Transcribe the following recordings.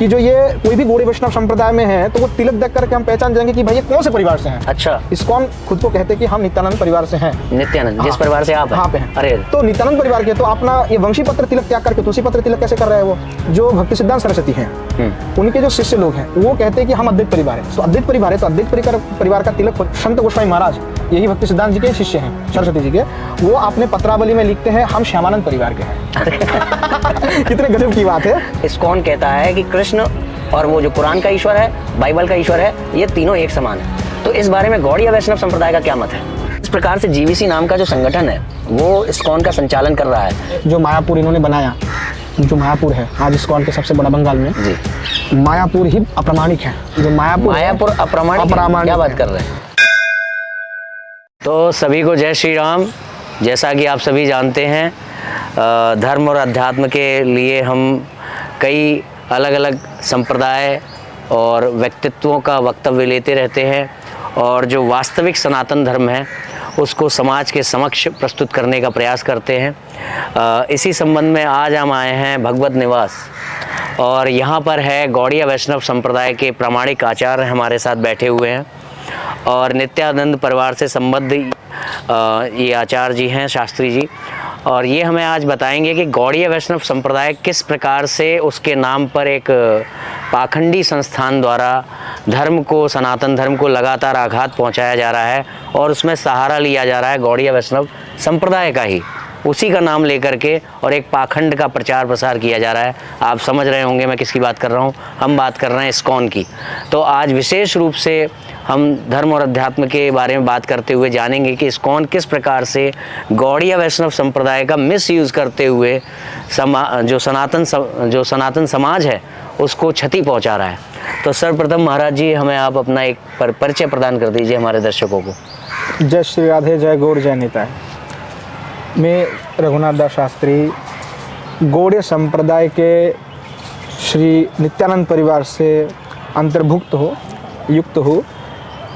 कि जो ये कोई भी गौड़ीय वैष्णव संप्रदाय में है तो वो तिलक देख करके हम पहचान जाएंगे कि भाई ये कौन से परिवार से हैं। अच्छा, इस्कॉन खुद को कहते हैं कि हम नित्यानंद परिवार से हैं। नित्यानंद जिस परिवार से आप हाँ पे हैं। अरे तो नित्यानंद परिवार के तो अपना ये वंशी पत्र तिलक त्याग करके तुलसी पत्र तिलक कैसे कर रहे हैं? वो जो भक्ति सिद्धांत सरस्वती हैं उनके जो शिष्य लोग हैं वो कहते हैं कि हम अद्वैत परिवार है। तो अद्वैत परिवार है तो अद्वैत परिवार का तिलक संत गोस्वामी महाराज यही भक्ति सिद्धांत जी के शिष्य हैं, सरस्वती जी के। वो अपने पत्रावली में लिखते हैं हम श्यामानंद परिवार के हैं। कितने गजब की बात है। इस्कॉन कहता है कि कृष्ण और वो जो कुरान का ईश्वर है, बाइबल का ईश्वर है, ये तीनों एक समान है। तो इस बारे में गौड़ीय वैष्णव संप्रदाय का क्या मत है? इस प्रकार से जीवीसी नाम का जो संगठन है वो इस्कॉन का संचालन कर रहा है। जो मायापुर इन्होंने बनाया, जो मायापुर है आज इस्कॉन के सबसे बड़ा बंगाल में जी, मायापुर ही अप्रामाणिक है। जो मायापुर अप्रामाणिक क्या बात कर रहे हैं? तो सभी को जय श्री राम। जैसा कि आप सभी जानते हैं धर्म और अध्यात्म के लिए हम कई अलग अलग संप्रदाय और व्यक्तित्वों का वक्तव्य लेते रहते हैं और जो वास्तविक सनातन धर्म है उसको समाज के समक्ष प्रस्तुत करने का प्रयास करते हैं। इसी संबंध में आज हम आए हैं भगवत निवास और यहाँ पर है गौड़ीय वैष्णव संप्रदाय के प्रामाणिक आचार्य हमारे साथ बैठे हुए हैं और नित्यानंद परिवार से संबद्ध ये आचार्य जी हैं, शास्त्री जी। और ये हमें आज बताएंगे कि गौड़ीय वैष्णव संप्रदाय किस प्रकार से उसके नाम पर एक पाखंडी संस्थान द्वारा धर्म को, सनातन धर्म को लगातार आघात पहुंचाया जा रहा है और उसमें सहारा लिया जा रहा है गौड़ीय वैष्णव संप्रदाय का ही, उसी का नाम लेकर के, और एक पाखंड का प्रचार प्रसार किया जा रहा है। आप समझ रहे होंगे मैं किसकी बात कर रहा हूँ। हम बात कर रहे हैं इस्कॉन की। तो आज विशेष रूप से हम धर्म और अध्यात्म के बारे में बात करते हुए जानेंगे कि इस्कॉन किस प्रकार से गौड़ीय वैष्णव संप्रदाय का मिसयूज़ करते हुए जो सनातन समाज है उसको क्षति पहुंचा रहा है। तो सर्वप्रथम महाराज जी हमें आप अपना एक परिचय प्रदान कर दीजिए हमारे दर्शकों को। जय श्री राधे, जय गौर, जय निताय। मैं रघुनाथ दास शास्त्री गौड़ीय संप्रदाय के श्री नित्यानंद परिवार से अंतर्भुक्त युक्त हूँ।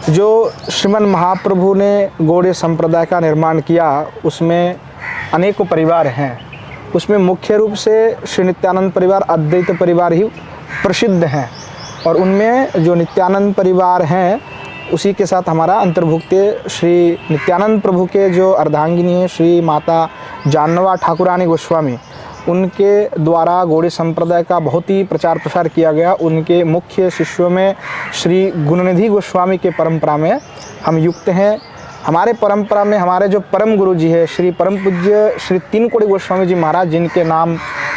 जो श्रीमन महाप्रभु ने गौड़ीय संप्रदाय का निर्माण किया उसमें अनेकों परिवार हैं। उसमें मुख्य रूप से श्री नित्यानंद परिवार, अद्वैत परिवार ही प्रसिद्ध हैं और उनमें जो नित्यानंद परिवार हैं उसी के साथ हमारा अंतर्भुक्त श्री नित्यानंद प्रभु के जो अर्धांगिनी है श्री माता जानवा ठाकुरानी गोस्वामी, उनके द्वारा गौड़ीय संप्रदाय का बहुत ही प्रचार प्रसार किया गया। उनके मुख्य शिष्यों में श्री गुणनिधि गोस्वामी के परंपरा में हम युक्त हैं। हमारे परंपरा में हमारे जो परम गुरु जी है श्री परम पूज्य श्री तीन कोड़ी गोस्वामी जी महाराज, जिनके नाम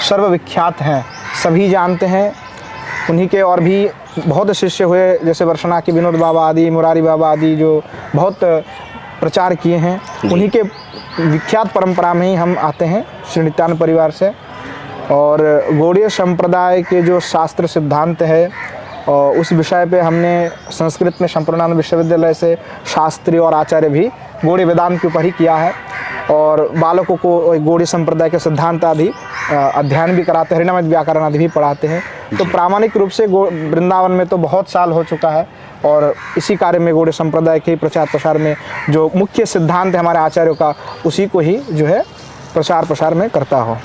सर्वविख्यात हैं, सभी जानते हैं। उन्हीं के और भी बहुत शिष्य हुए, जैसे वर्षना के विनोद बाबा आदि, मुरारी बाबा आदि, जो बहुत प्रचार किए हैं। उन्हीं के विख्यात परंपरा में ही हम आते हैं श्री नित्यानंद परिवार से। और गौड़ीय संप्रदाय के जो शास्त्र सिद्धांत है और उस विषय पे हमने संस्कृत में संपूर्णानंद विश्वविद्यालय से शास्त्री और आचार्य भी गौड़ीय वेदांत के ऊपर ही किया है और बालकों को गौड़ीय संप्रदाय के सिद्धांत आदि अध्ययन भी कराते हैं, हरिनाम व्याकरण आदि भी पढ़ाते हैं। तो प्रामाणिक रूप से वृंदावन में तो बहुत साल हो चुका है और इसी कार्य में गौड़ीय संप्रदाय के प्रचार प्रसार में जो मुख्य सिद्धांत है हमारे आचार्यों का, उसी को ही जो है प्रचार प्रसार में करता हो।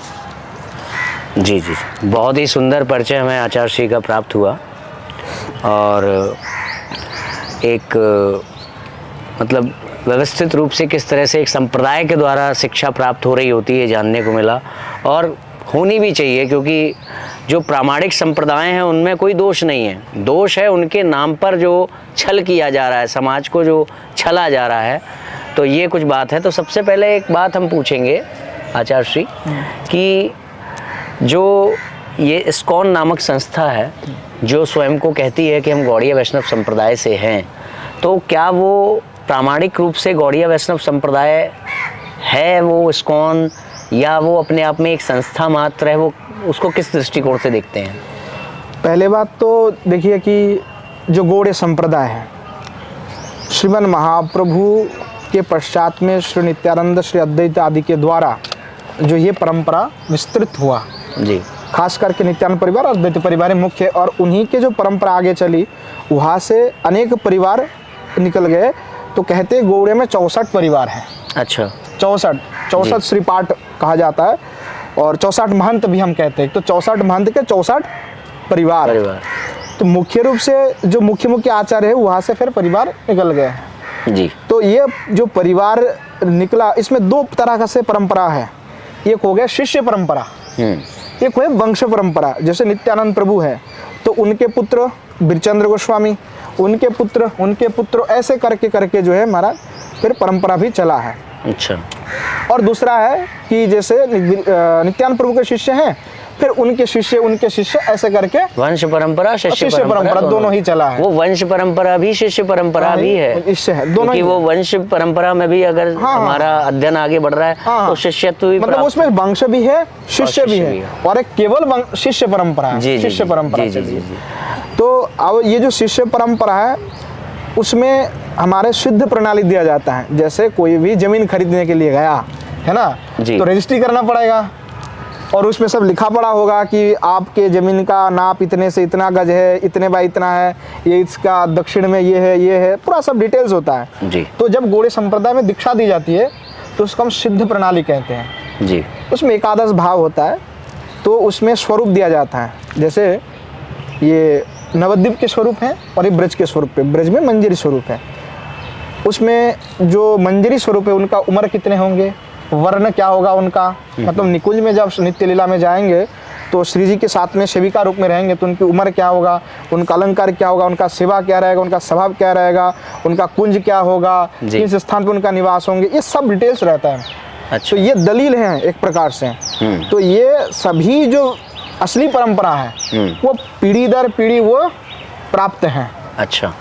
जी जी, बहुत ही सुंदर परिचय हमें आचार्य श्री का प्राप्त हुआ और एक मतलब व्यवस्थित रूप से किस तरह से एक संप्रदाय के द्वारा शिक्षा प्राप्त हो रही होती है जानने को मिला, और होनी भी चाहिए, क्योंकि जो प्रामाणिक संप्रदाय हैं उनमें कोई दोष नहीं है। दोष है उनके नाम पर जो छल किया जा रहा है, समाज को जो छला जा रहा है। तो ये कुछ बात है। तो सबसे पहले एक बात हम पूछेंगे आचार्य श्री कि जो ये इस्कॉन नामक संस्था है जो स्वयं को कहती है कि हम गौड़ीय वैष्णव संप्रदाय से हैं, तो क्या वो प्रामाणिक रूप से गौड़ीय वैष्णव संप्रदाय है वो इस्कॉन, या वो अपने आप में एक संस्था मात्र है? वो उसको किस दृष्टिकोण से देखते हैं? पहले बात तो देखिए कि जो गौड़ीय संप्रदाय है, श्रीमन महाप्रभु के पश्चात में श्री नित्यानंद, श्री अद्वैत आदि के द्वारा जो ये परंपरा विस्तृत हुआ जी, खास करके नित्यानंद परिवार और अद्वैत परिवार मुख्य, और उन्हीं के जो परंपरा आगे चली वहाँ से अनेक परिवार निकल गए। तो कहते गौड़ीय में 64 परिवार हैं। अच्छा, 64 श्रीपाठ कहा जाता है और 64 महंत भी हम कहते हैं। तो 64 महंत के 64 परिवार। परिवार। तो मुख्य रूप से जो मुख्य आचार्य है वहाँ से फिर परिवार निकल गए हैं जी। तो ये जो परिवार निकला इसमें दो तरह का से परंपरा है। एक हो गया शिष्य परंपरा, एक है वंश परंपरा। जैसे नित्यानंद प्रभु है तो उनके पुत्र बिरचंद्र गोस्वामी, उनके पुत्र ऐसे करके करके जो है हमारा फिर परंपरा भी चला है। अच्छा। और दूसरा है कि जैसे नित्यानंद प्रभु के शिष्य हैं फिर उनके शिष्य ऐसे करके वंश परंपरा शिष्य परंपरा दोनों ही चला है। वो वंश परंपरा भी शिष्य परंपरा भी है, इससे है दोनों ही। वो वंश परंपरा में भी अगर हमारा अध्ययन आगे बढ़ रहा है तो शिष्यत्व भी मतलब उसमें वंश भी है शिष्य भी है और एक केवल शिष्य परंपरा है। शिष्य परंपरा तो अब ये जो शिष्य परंपरा है उसमें हमारे सिद्ध प्रणाली दिया जाता है। जैसे कोई भी जमीन खरीदने के लिए गया है ना तो रजिस्ट्री करना पड़ेगा और उसमें सब लिखा पड़ा होगा कि आपके ज़मीन का नाप इतने से इतना गज है, इतने बाय इतना है, ये इसका दक्षिण में ये है, पूरा सब डिटेल्स होता है जी। तो जब गौड़ीय संप्रदाय में दीक्षा दी जाती है तो उसको हम सिद्ध प्रणाली कहते हैं जी। उसमें एकादश भाव होता है तो उसमें स्वरूप दिया जाता है। जैसे ये नवद्वीप के स्वरूप हैं और ये ब्रज के स्वरूप पे, ब्रज में मंजरी स्वरूप है। उसमें जो मंजरी स्वरूप है उनका उम्र कितने होंगे, वर्ण क्या होगा उनका, मतलब निकुंज में जब नित्य लीला में जाएंगे तो श्री जी के साथ में सेविका रूप में रहेंगे तो उनकी उम्र क्या होगा, उनका अलंकार क्या होगा, उनका सेवा क्या रहेगा, उनका स्वभाव क्या रहेगा, उनका कुंज क्या होगा, किस स्थान पर उनका निवास होंगे, ये सब डिटेल्स रहता है। अच्छा। तो ये दलील है एक प्रकार से। तो ये सभी जो असली परंपरा है वो पीढ़ी दर पीढ़ी वो प्राप्त है। अच्छा।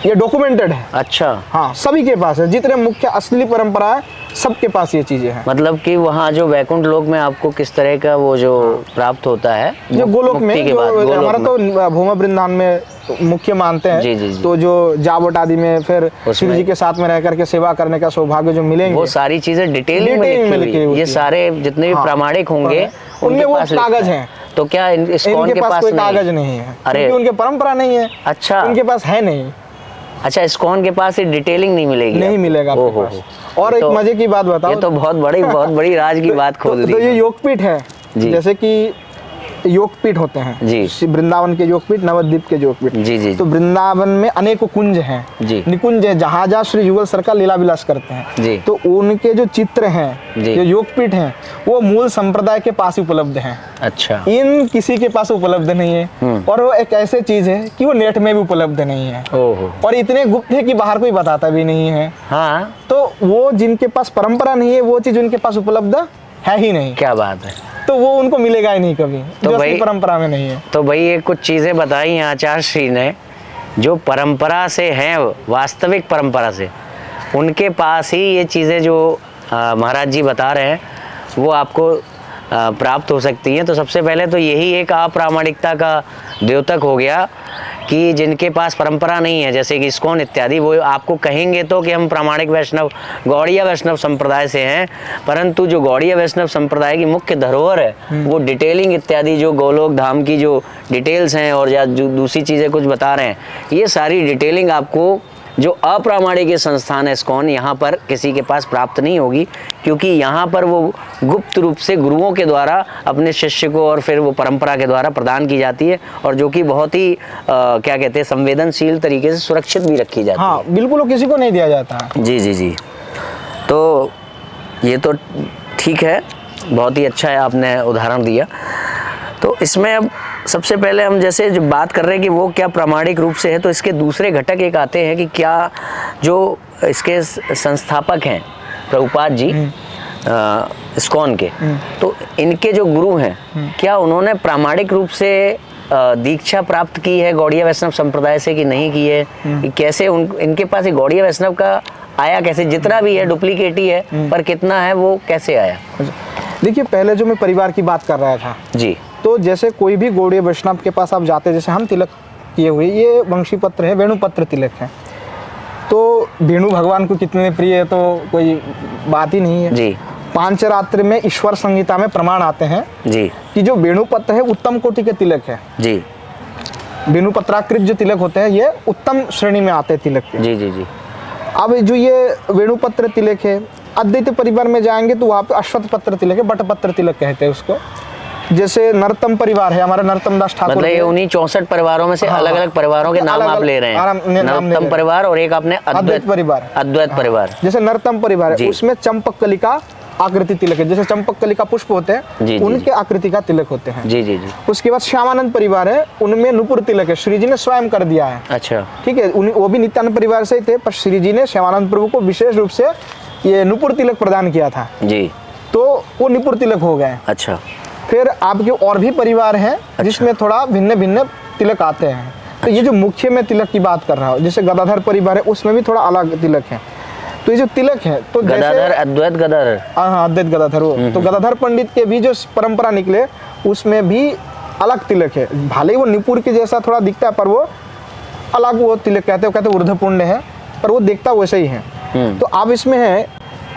ये डॉक्यूमेंटेड है। अच्छा। हाँ सभी के पास है, जितने मुख्य असली परंपरा है सबके पास ये चीजें हैं। मतलब कि वहाँ जो वैकुंठ लोक में आपको किस तरह का वो जो प्राप्त होता है जो गोलोक में जो हमारा तो भूम वृंदावन में मुख्य मानते हैं। जी। तो जो जावट आदि में फिर शिव जी के साथ में रह करके सेवा करने का सौभाग्य जो मिलेंगे वो सारी चीजें डिटेलिंग में लिखी हुई, ये सारे जितने भी प्रामाणिक होंगे उनमें वो कागज हैं। तो क्या इनके पास कोई कागज नहीं है? अरे उनके परंपरा नहीं है। अच्छा। उनके पास है नहीं। अच्छा, इस्कॉन के पास ये डिटेलिंग नहीं मिलेगी? नहीं मिलेगा आपके पास। और एक मजे की बात बताओ, ये तो बहुत बड़ी राज की बात खोल दी। तो ये योगपीठ है, जैसे कि योगपीठ होते हैं जी। वृंदावन के योगपीठ, नवद्वीप के योगपीठ जी। तो वृंदावन में अनेकों कुंज हैं जी। निकुंज है जहाँ जहाँ श्री युगल सरकार लीला विलास करते हैं जी। तो उनके जो चित्र हैं जो योगपीठ हैं वो मूल संप्रदाय के पास उपलब्ध हैं। अच्छा। इन किसी के पास उपलब्ध नहीं है और वो एक ऐसे चीज है कि वो नेट में भी उपलब्ध नहीं है। ओहो। और इतने गुप्त है कि बाहर कोई बताता भी नहीं है। हाँ। तो वो जिनके पास परंपरा नहीं है वो चीज उनके पास उपलब्ध है ही नहीं। क्या बात है। तो वो उनको मिलेगा ही नहीं कभी, तो जो भाई परंपरा में नहीं है। तो भाई ये कुछ चीजें बताई आचार्य श्री ने जो परंपरा से हैं, वास्तविक परंपरा से, उनके पास ही ये चीजें जो महाराज जी बता रहे हैं वो आपको प्राप्त हो सकती हैं। तो सबसे पहले तो यही एक अप्रामाणिकता का द्योतक हो गया कि जिनके पास परंपरा नहीं है, जैसे कि इस्कॉन इत्यादि, वो आपको कहेंगे तो कि हम प्रामाणिक वैष्णव गौड़ीय वैष्णव संप्रदाय से हैं, परंतु जो गौड़ीय वैष्णव संप्रदाय की मुख्य धरोहर है वो डिटेलिंग इत्यादि जो गोलोक धाम की जो डिटेल्स हैं और या जो दूसरी चीज़ें कुछ बता रहे हैं, ये सारी डिटेलिंग आपको जो अप्रामाणिक संस्थान है इस्कॉन, यहाँ पर किसी के पास प्राप्त नहीं होगी, क्योंकि यहाँ पर वो गुप्त रूप से गुरुओं के द्वारा अपने शिष्य को और फिर वो परंपरा के द्वारा प्रदान की जाती है और जो कि बहुत ही क्या कहते हैं संवेदनशील तरीके से सुरक्षित भी रखी जाती है। हाँ बिल्कुल, वो किसी को नहीं दिया जाता है। जी। तो ये तो ठीक है, बहुत ही अच्छा है, आपने उदाहरण दिया। तो इसमें अब सबसे पहले हम जैसे जो बात कर रहे हैं कि वो क्या प्रामाणिक रूप से है, तो इसके दूसरे घटक एक आते हैं कि क्या जो इसके संस्थापक हैं प्रभुपाद जी इस्कॉन के, तो इनके जो गुरु हैं क्या उन्होंने प्रामाणिक रूप से दीक्षा प्राप्त की है गौड़ीय वैष्णव संप्रदाय से कि नहीं की है? कि कैसे इनके पास एक गौड़ीय वैष्णव का आया कैसे? जितना भी है डुप्लीकेट ही है, पर कितना है वो कैसे आया? देखिए, पहले जो मैं परिवार की बात कर रहा था जी, तो जैसे कोई भी गौड़ीय वैष्णव के पास आप जाते, जैसे हम तिलक किए हुए, ये वंशी पत्र है, वेणुपत्र तिलक है, तो वेणु भगवान को कितने प्रिय है तो कोई बात ही नहीं है जी। पांचरात्र में ईश्वर संहिता में प्रमाण आते हैं जी कि जो वेणुपत्र है उत्तम कोटि के तिलक है जी। वेणुपत्राकृत जो तिलक होते हैं ये उत्तम श्रेणी में आते हैं तिलक के जी। अब जो ये वेणुपत्र तिलक है, अद्वैत परिवार में जाएंगे तो वहाँ पे अश्वत्थ पत्र तिलक है, बटपत्र तिलक कहते हैं उसको। जैसे नरोत्तम परिवार है हमारा, नरोत्तम दास ठाकुर, मतलब ये उन्हीं 64 परिवारों में से अलग अलग परिवारों के नाम आप ले रहे हैं। नरोत्तम परिवार और एक आपने अद्वैत परिवार, अद्वैत परिवार। जैसे नरोत्तम परिवार है उसमें चंपक कलिका आकृति तिलक है, जैसे चंपक कलिका पुष्प होते हैं उनके आकृति का तिलक होते हैं। जी जी जी। उसके बाद श्यामानंद परिवार है, उनमें नुपुर तिलक है, श्री जी ने स्वयं कर दिया है। अच्छा, ठीक है, वो भी नित्यानंद परिवार से ही थे, पर श्री जी ने श्यामानंद प्रभु को विशेष रूप से ये नुपुर तिलक प्रदान किया था जी, तो वो नुपुर तिलक हो गए। अच्छा, फिर आपके और भी परिवार हैं जिसमें थोड़ा भिन्न भिन्न तिलक आते हैं। तो ये जो मुख्य में तिलक की बात कर रहा हूँ, जैसे गदाधर परिवार है उसमें भी थोड़ा अलग तिलक है। तो ये जो तिलक है तो गदाधर, अद्वैत गदाधर, हाँ अद्वैत गदाधर, वो तो गदाधर पंडित के भी जो परंपरा निकले उसमें भी अलग तिलक है। भले ही वो निपुर के जैसा थोड़ा दिखता है पर वो अलग वो तिलक कहते हैं, ऊर्ध्वपुण्य है, पर वो दिखता वैसे ही है। तो अब इसमें है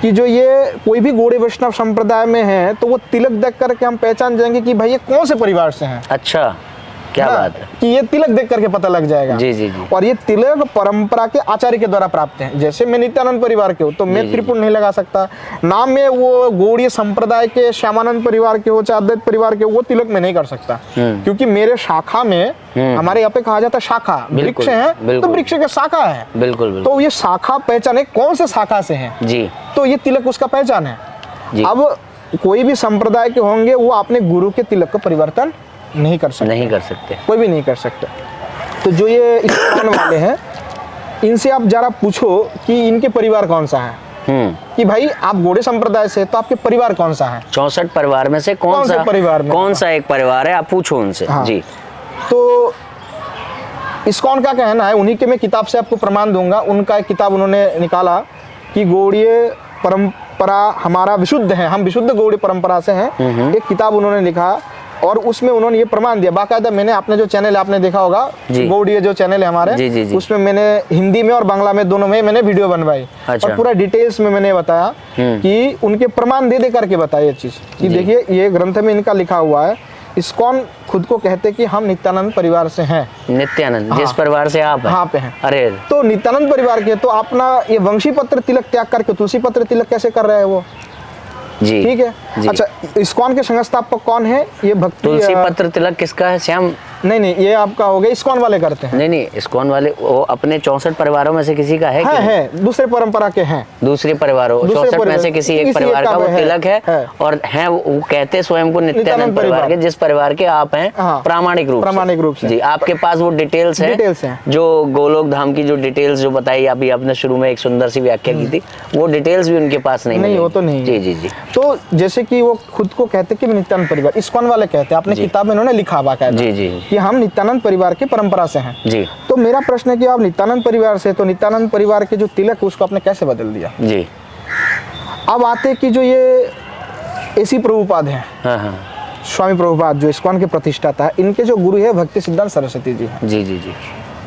कि जो ये कोई भी गौड़ीय वैष्णव संप्रदाय में है तो वो तिलक देख करके हम पहचान जाएंगे कि भाई ये कौन से परिवार से हैं। अच्छा, क्या बात है, कि ये तिलक देख करके पता लग जाएगा। जी जी जी। और ये तिलक परंपरा के आचार्य के द्वारा प्राप्त है। जैसे मैं नित्यानंद परिवार के हूँ तो मैं त्रिपुर नहीं लगा सकता, नाम में वो गौड़ीय संप्रदाय के श्यामानंद परिवार के हो चाहे अद्वैत परिवार के, वो तिलक में नहीं कर सकता, क्योंकि मेरे शाखा में, हमारे यहाँ पे कहा जाता है शाखा, वृक्ष है तो वृक्ष के शाखा है, बिल्कुल। तो ये शाखा पहचान है कौन से शाखा से है जी, तो ये तिलक उसका पहचान है। अब कोई भी संप्रदाय के होंगे वो अपने गुरु के तिलक का परिवर्तन नहीं कर सकते, कोई भी नहीं कर सकते। तो जो ये इस्कॉन वाले हैं इनसे आप जरा पूछो कि इनके परिवार कौन सा है, कि भाई आप गौड़ीय संप्रदाय से तो आपके परिवार कौन सा है, 64 परिवार में से कौन सा परिवार में कौन सा एक परिवार है, आप पूछो उनसे। हाँ। जी, तो इस्कॉन का कहना है, उन्हीं के मैं किताब से आपको प्रमाण दूंगा, उनका एक किताब उन्होंने निकाला कि गौड़ीय परंपरा हमारा विशुद्ध है, हम विशुद्ध गौड़ीय परंपरा से हैं, एक किताब उन्होंने लिखा और उसमें उन्होंने ये प्रमाण दिया। बाकायदा मैंने अपने जो चैनल है आपने देखा होगा, गौड़ीय जो चैनल है हमारे, जी। उसमें मैंने हिंदी में और बांग्ला में दोनों में मैंने वीडियो बनवाई। अच्छा। और पूरा डिटेल्स में मैंने बताया कि उनके प्रमाण दे करके बताया ये चीज कि देखिए ये ग्रंथ में इनका लिखा हुआ है, इस्कॉन खुद को कहते कि हम नित्यानंद परिवार से हैं। नित्यानंद, हाँ, जिस परिवार से आप हाँ पे हैं। अरे तो नित्यानंद परिवार के तो अपना ये वंशी पत्र तिलक त्याग करके तुलसी पत्र तिलक कैसे कर रहे हैं वो जी, ठीक है। अच्छा, इस्कॉन के संस्थापक कौन है? ये भक्ति तुलसी पत्र तिलक किसका है? श्याम नहीं, ये आपका हो गया, इस्कॉन वाले करते हैं। नहीं, इस्कॉन वाले वो अपने 64 परिवारों में से किसी का है? है, दूसरे परंपरा के हैं, दूसरे परिवारों 64 में से किसी एक परिवार का वो तिलक है और हैं वो कहते स्वयं को नित्यानंद परिवार के, जिस परिवार के आप हैं प्रामाणिक रूप से। जी, आपके पास वो डिटेल्स है जो गोलोक धाम की जो डिटेल्स जो बताई अभी आपने शुरू में एक सुंदर सी व्याख्या की थी, वो डिटेल्स भी उनके पास नहीं, वो तो नहीं। जी जी जी। तो जैसे कि वो खुद को कहते कि नित्यानंद परिवार, इस्कॉन वाले कहते हैं, अपने किताब में उन्होंने लिखा बाकायदा जी जी कि हम नित्यानंद परिवार की परंपरा से हैं जी। तो मेरा प्रश्न है कि आप नित्यानंद परिवार से, तो नित्यानंद परिवार के जो तिलक है उसको आपने कैसे बदल दिया जी? अब आते कि जो ये एसी प्रभुपाद हैं, स्वामी प्रभुपाद जो इस्कॉन के प्रतिष्ठाता, इनके जो गुरु है भक्ति सिद्धांत सरस्वती जी जी जी जी।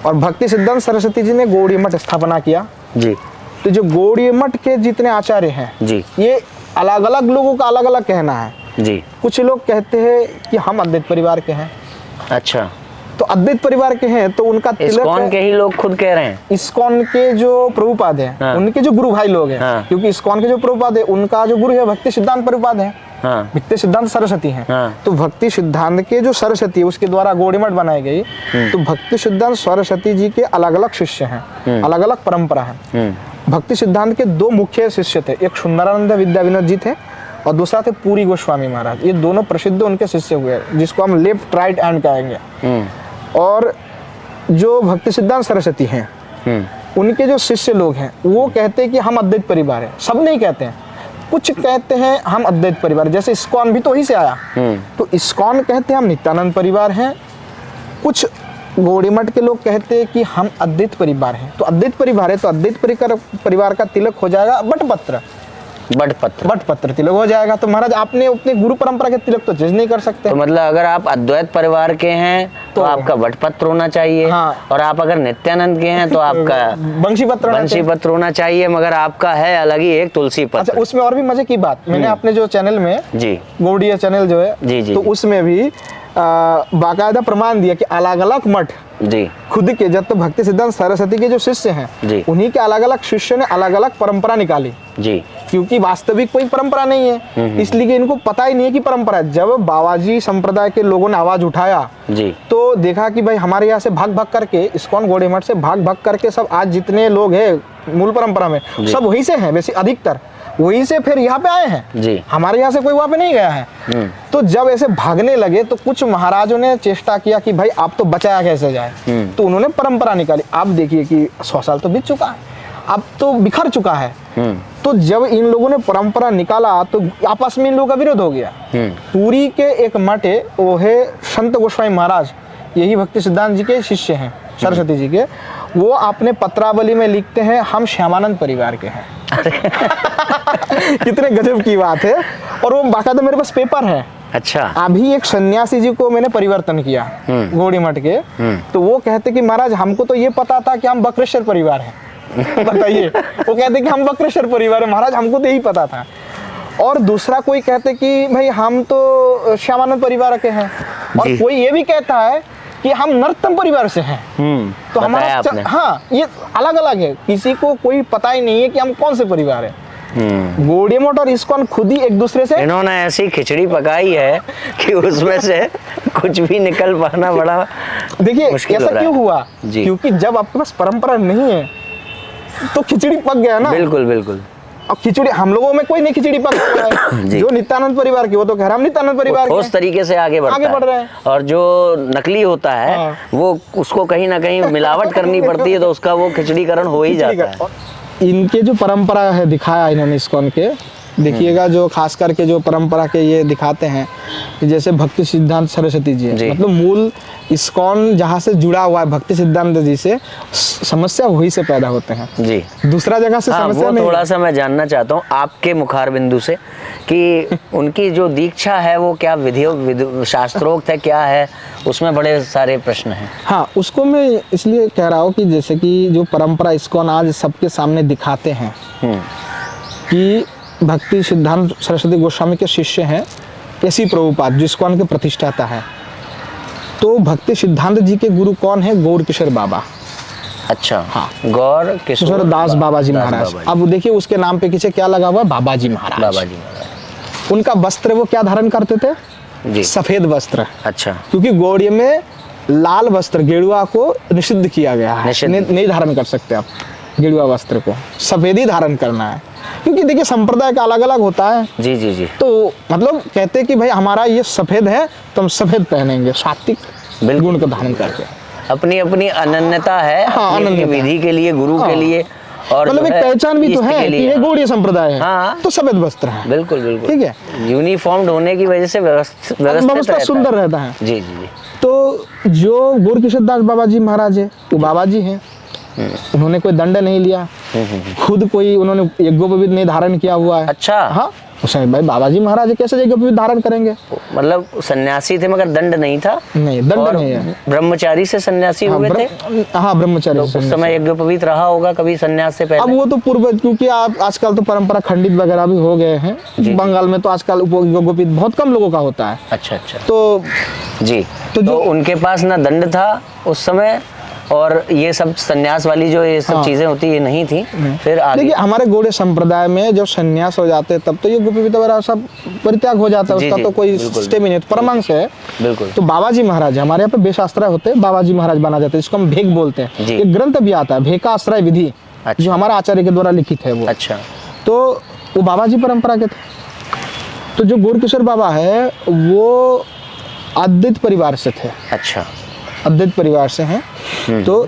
और भक्ति सिद्धांत सरस्वती जी ने गौड़ीय मठ स्थापना किया जी। तो जो गौड़ीय मठ के जितने आचार्य हैं जी, ये अलग अलग लोगों का अलग अलग कहना है जी। कुछ लोग कहते हैं कि हम अद्वैत परिवार के हैं। अच्छा, तो अद्वैत परिवार के हैं तो उनका तिलक इस्कॉन के ही लोग खुद कह रहे हैं, इस्कॉन के जो प्रभुपाद हैं, हाँ, उनके जो गुरु भाई लोग हैं, हाँ, क्योंकि इस्कॉन के जो प्रभुपाद है उनका जो गुरु है भक्ति सिद्धांत प्रभुपाद है, हाँ, भक्ति सिद्धांत सरस्वती हैं, हाँ, तो भक्ति सिद्धांत के जो सरस्वती है उसके द्वारा गौड़ीय मठ बनाई गई। तो भक्ति सिद्धांत सरस्वती जी के अलग अलग शिष्य हैं, अलग अलग परंपरा है। भक्ति सिद्धांत के दो मुख्य शिष्य थे, एक सुंदरानंद विद्या विनोद जी थे और दूसरा थे पूरी गोस्वामी महाराज। ये दोनों प्रसिद्ध उनके शिष्य हुए, जिसको हम लेफ्ट राइट हैंड कहेंगे। और जो भक्ति सिद्धांत सरस्वती हैं उनके जो शिष्य लोग हैं वो कहते हैं कि हम अद्वैत परिवार है। सब नहीं कहते हैं, कुछ कहते हैं हम अद्वैत परिवार, जैसे इस्कॉन भी तो वहीं से आया। तो इस्कॉन कहते हैं हम नित्यानंद परिवार हैं। कुछ गौड़ीय मठ के लोग कहते हैं कि हम अद्वैत परिवार हैं। तो अद्वैत परिवार है तो अद्वैत परिवार का तिलक हो जाएगा बटपत्र तिलक हो जाएगा। तो महाराज आपने अपने गुरु परंपरा के तिलक तो चेंज नहीं कर सकते। तो मतलब अगर आप अद्वैत परिवार के हैं तो आपका बटपत्र होना चाहिए, हाँ, और आप अगर नित्यानंद के हैं तो आपका वंशी पत्र होना चाहिए, मगर आपका है अलग ही एक तुलसी पत्र। अच्छा, उसमें और भी मजे की बात, मैंने अपने जो चैनल में जी गौड़ीय चैनल जो है जी, तो उसमें भी बाकायदा प्रमाण दिया कि अलग अलग मठ जी खुद के, जब तो भक्ति सिद्धांत सरस्वती के जो शिष्य हैं जी, उन्हीं के अलग अलग शिष्य ने अलग अलग परंपरा निकाली जी। क्योंकि वास्तविक कोई परंपरा नहीं है, इसलिए कि इनको पता ही नहीं है कि परंपरा है। जब बाबाजी संप्रदाय के लोगों ने आवाज उठाया जी, तो देखा कि भाई हमारे यहाँ से भाग भाग करके, इस्कॉन गौड़ी मठ से भाग भाग करके सब आज जितने लोग हैं मूल परंपरा में सब वहीं से हैं, वैसे अधिकतर वहीं से फिर यहाँ पे आए हैं जी। हमारे यहाँ से कोई वहाँ पे नहीं गया है। तो जब ऐसे भागने लगे तो कुछ महाराजों ने चेष्टा किया कि भाई आप तो बचाया कैसे जाए, तो उन्होंने परंपरा निकाली। आप देखिए कि 100 साल तो बीत चुका है, अब तो बिखर चुका है। तो जब इन लोगों ने परंपरा निकाला तो आपस में इन लोगों का विरोध हो गया। पुरी के एक मठ है, वो है संत गोस्वामी महाराज, यही भक्ति सिद्धांत जी के शिष्य हैं, सरस्वती जी के। वो अपने पत्रावली में लिखते हैं हम श्यामानंद परिवार के हैं। कितने गजब की बात है। और वो बाकायदा मेरे पास पेपर है। अच्छा। अभी एक सन्यासी जी को मैंने परिवर्तन किया गौड़ी मठ के, तो वो कहते कि महाराज हमको तो ये पता था कि हम बक्रेश्वर परिवार हैं। बताइए, वो कहते कि हम बक्रेश्वर परिवार है महाराज, हमको तो यही पता था। और दूसरा कोई कहते कि भाई हम तो श्यामानंद परिवार के हैं, और कोई ये भी कहता है कि हम नरोत्तम परिवार से हैं। तो हमारा हाँ, ये अलग अलग है, किसी को कोई पता ही नहीं है कि हम कौन से परिवार है। गौड़ी मठ और इस्कॉन खुद ही एक दूसरे से, इन्होंने ऐसी खिचड़ी पकाई है कि उसमें से कुछ भी निकल पाना बड़ा देखिए ऐसा क्यों हुआ, क्योंकि जब आपके पास परंपरा नहीं है तो खिचड़ी पक गया ना। बिल्कुल बिल्कुल। अब खिचड़ी हम लोगों में कोई नहीं खिचड़ी पक रहा है। जो नित्यानंद परिवार की वो तो कह रहा हम नित्यानंद परिवार के उस तरीके से आगे बढ़ रहे हैं। और जो नकली होता है वो उसको कहीं ना कहीं मिलावट करनी पड़ती है, तो उसका वो खिचड़ीकरण हो ही जाता है। इनके जो परंपरा है दिखाया इन्होंने इस्कॉन के, देखिएगा जो खास करके जो परंपरा के ये दिखाते हैं, जैसे भक्ति सिद्धांत सरस्वती जी है, मतलब मूल इस्कॉन जहाँ से जुड़ा हुआ है भक्ति सिद्धांत जी से, समस्या वही से पैदा होते हैं जी, दूसरा जगह से समस्या नहीं। थोड़ा सा मैं जानना चाहता हूँ आपके मुखार बिंदु से कि उनकी जो दीक्षा है वो क्या विधि शास्त्रोक्त है, क्या है, उसमें बड़े सारे प्रश्न हैं। हाँ, उसको मैं इसलिए कह रहा हूँ कि जैसे कि जो परंपरा इस्कॉन आज सबके सामने दिखाते हैं कि भक्ति सिद्धांत सरस्वती गोस्वामी के शिष्य हैं एसी प्रभुपाद, जो इस्कॉन के प्रतिष्ठाता है। तो भक्ति सिद्धांत जी के गुरु कौन है? गौर किशोर बाबा। अच्छा, हाँ, गौर किशोर दास बाबा जी महाराज। अब देखिए उसके नाम पे पीछे क्या लगा हुआ है? बाबा जी महाराज। बाबा जी महाराज। उनका वस्त्र वो क्या धारण करते थे? जी, सफेद वस्त्र। अच्छा, क्योंकि गौड़ीय में लाल वस्त्र गेरुआ को निषिद्ध किया गया है, नहीं धारण कर सकते आप गेरुआ वस्त्र को, सफेद ही धारण करना है। क्योंकि देखिए संप्रदाय का अलग अलग होता है। जी जी जी। तो मतलब कहते हैं कि भाई हमारा ये सफेद है तो हम सफेद पहनेंगे, सात्विक गुण को धारण करके। अपनी अपनी अनन्यता है। हाँ, अनन्यता विधि के लिए, गुरु के लिए, और मतलब एक पहचान भी तो है कि ये गौड़ीय संप्रदाय है। हाँ, तो सफेद वस्त्र है। बिल्कुल बिल्कुल, ठीक है। यूनिफॉर्म होने की वजह से व्यवस्था सुंदर रहता है। जी जी जी। तो जो गौर किशोर दास बाबा जी महाराज है वो बाबा जी हैं, उन्होंने कोई दंड नहीं लिया, खुद कोई उन्होंने यज्ञोपवीत नहीं धारण किया हुआ है। अच्छा, हाँ, उसमें भाई बाबा जी महाराज कैसे यज्ञोपवीत धारण करेंगे? मतलब सन्यासी थे मगर दंड नहीं था। नहीं, दंड नहीं है। ब्रह्मचारी से सन्यासी हुए थे। हाँ, ब्रह्मचारी से। उस समय यज्ञोपवीत रहा होगा कभी सन्यास से पहले? अब वो तो पूर्व, क्योंकि आप आजकल तो परंपरा खंडित वगैरह भी हो गए हैं। बंगाल में तो आजकल यज्ञोपवीत बहुत कम लोगों का होता है। अच्छा अच्छा। तो जी, तो उनके पास ना दंड था उस समय, और ये सब सन्यास वाली जो ये सब चीजें होती ये नहीं थी। फिर आगे देखिए हमारे गौड़ीय संप्रदाय में जब सन्यास हो जाते हैं तब तो ये गुप्त वगैरह सब परित्याग हो जाता है, उसका तो कोई सिस्टम ही नहीं, परमांश है। बिल्कुल। तो बाबा जी महाराज हमारे यहाँ पे बेशास्त्र होते हैं, बाबा जी महाराज बना जाते हैं, इसको हम भेक बोलते हैं। एक ग्रंथ भी आता है भेका आश्रय विधि, जो हमारा आचार्य के द्वारा लिखित है वो। अच्छा। तो वो बाबा जी परंपरा के थे। तो जो गौर किशोर बाबा है वो अद्वैत परिवार से थे। अच्छा, अद्वैत परिवार से हैं। तो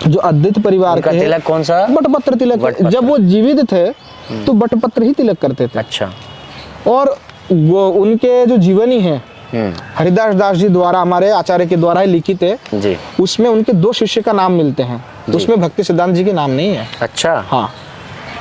जो अद्वैत परिवार के तिलक कौन सा? बटपत्र तिलक। जब वो जीवित थे तो बटपत्र ही तिलक करते थे। अच्छा। और वो उनके जो जीवनी है हरिदास दास जी द्वारा, हमारे आचार्य के द्वारा लिखित है जी, उसमें उनके 2 शिष्य का नाम मिलते हैं, उसमें भक्ति सिद्धांत जी के नाम नहीं है। अच्छा, हाँ,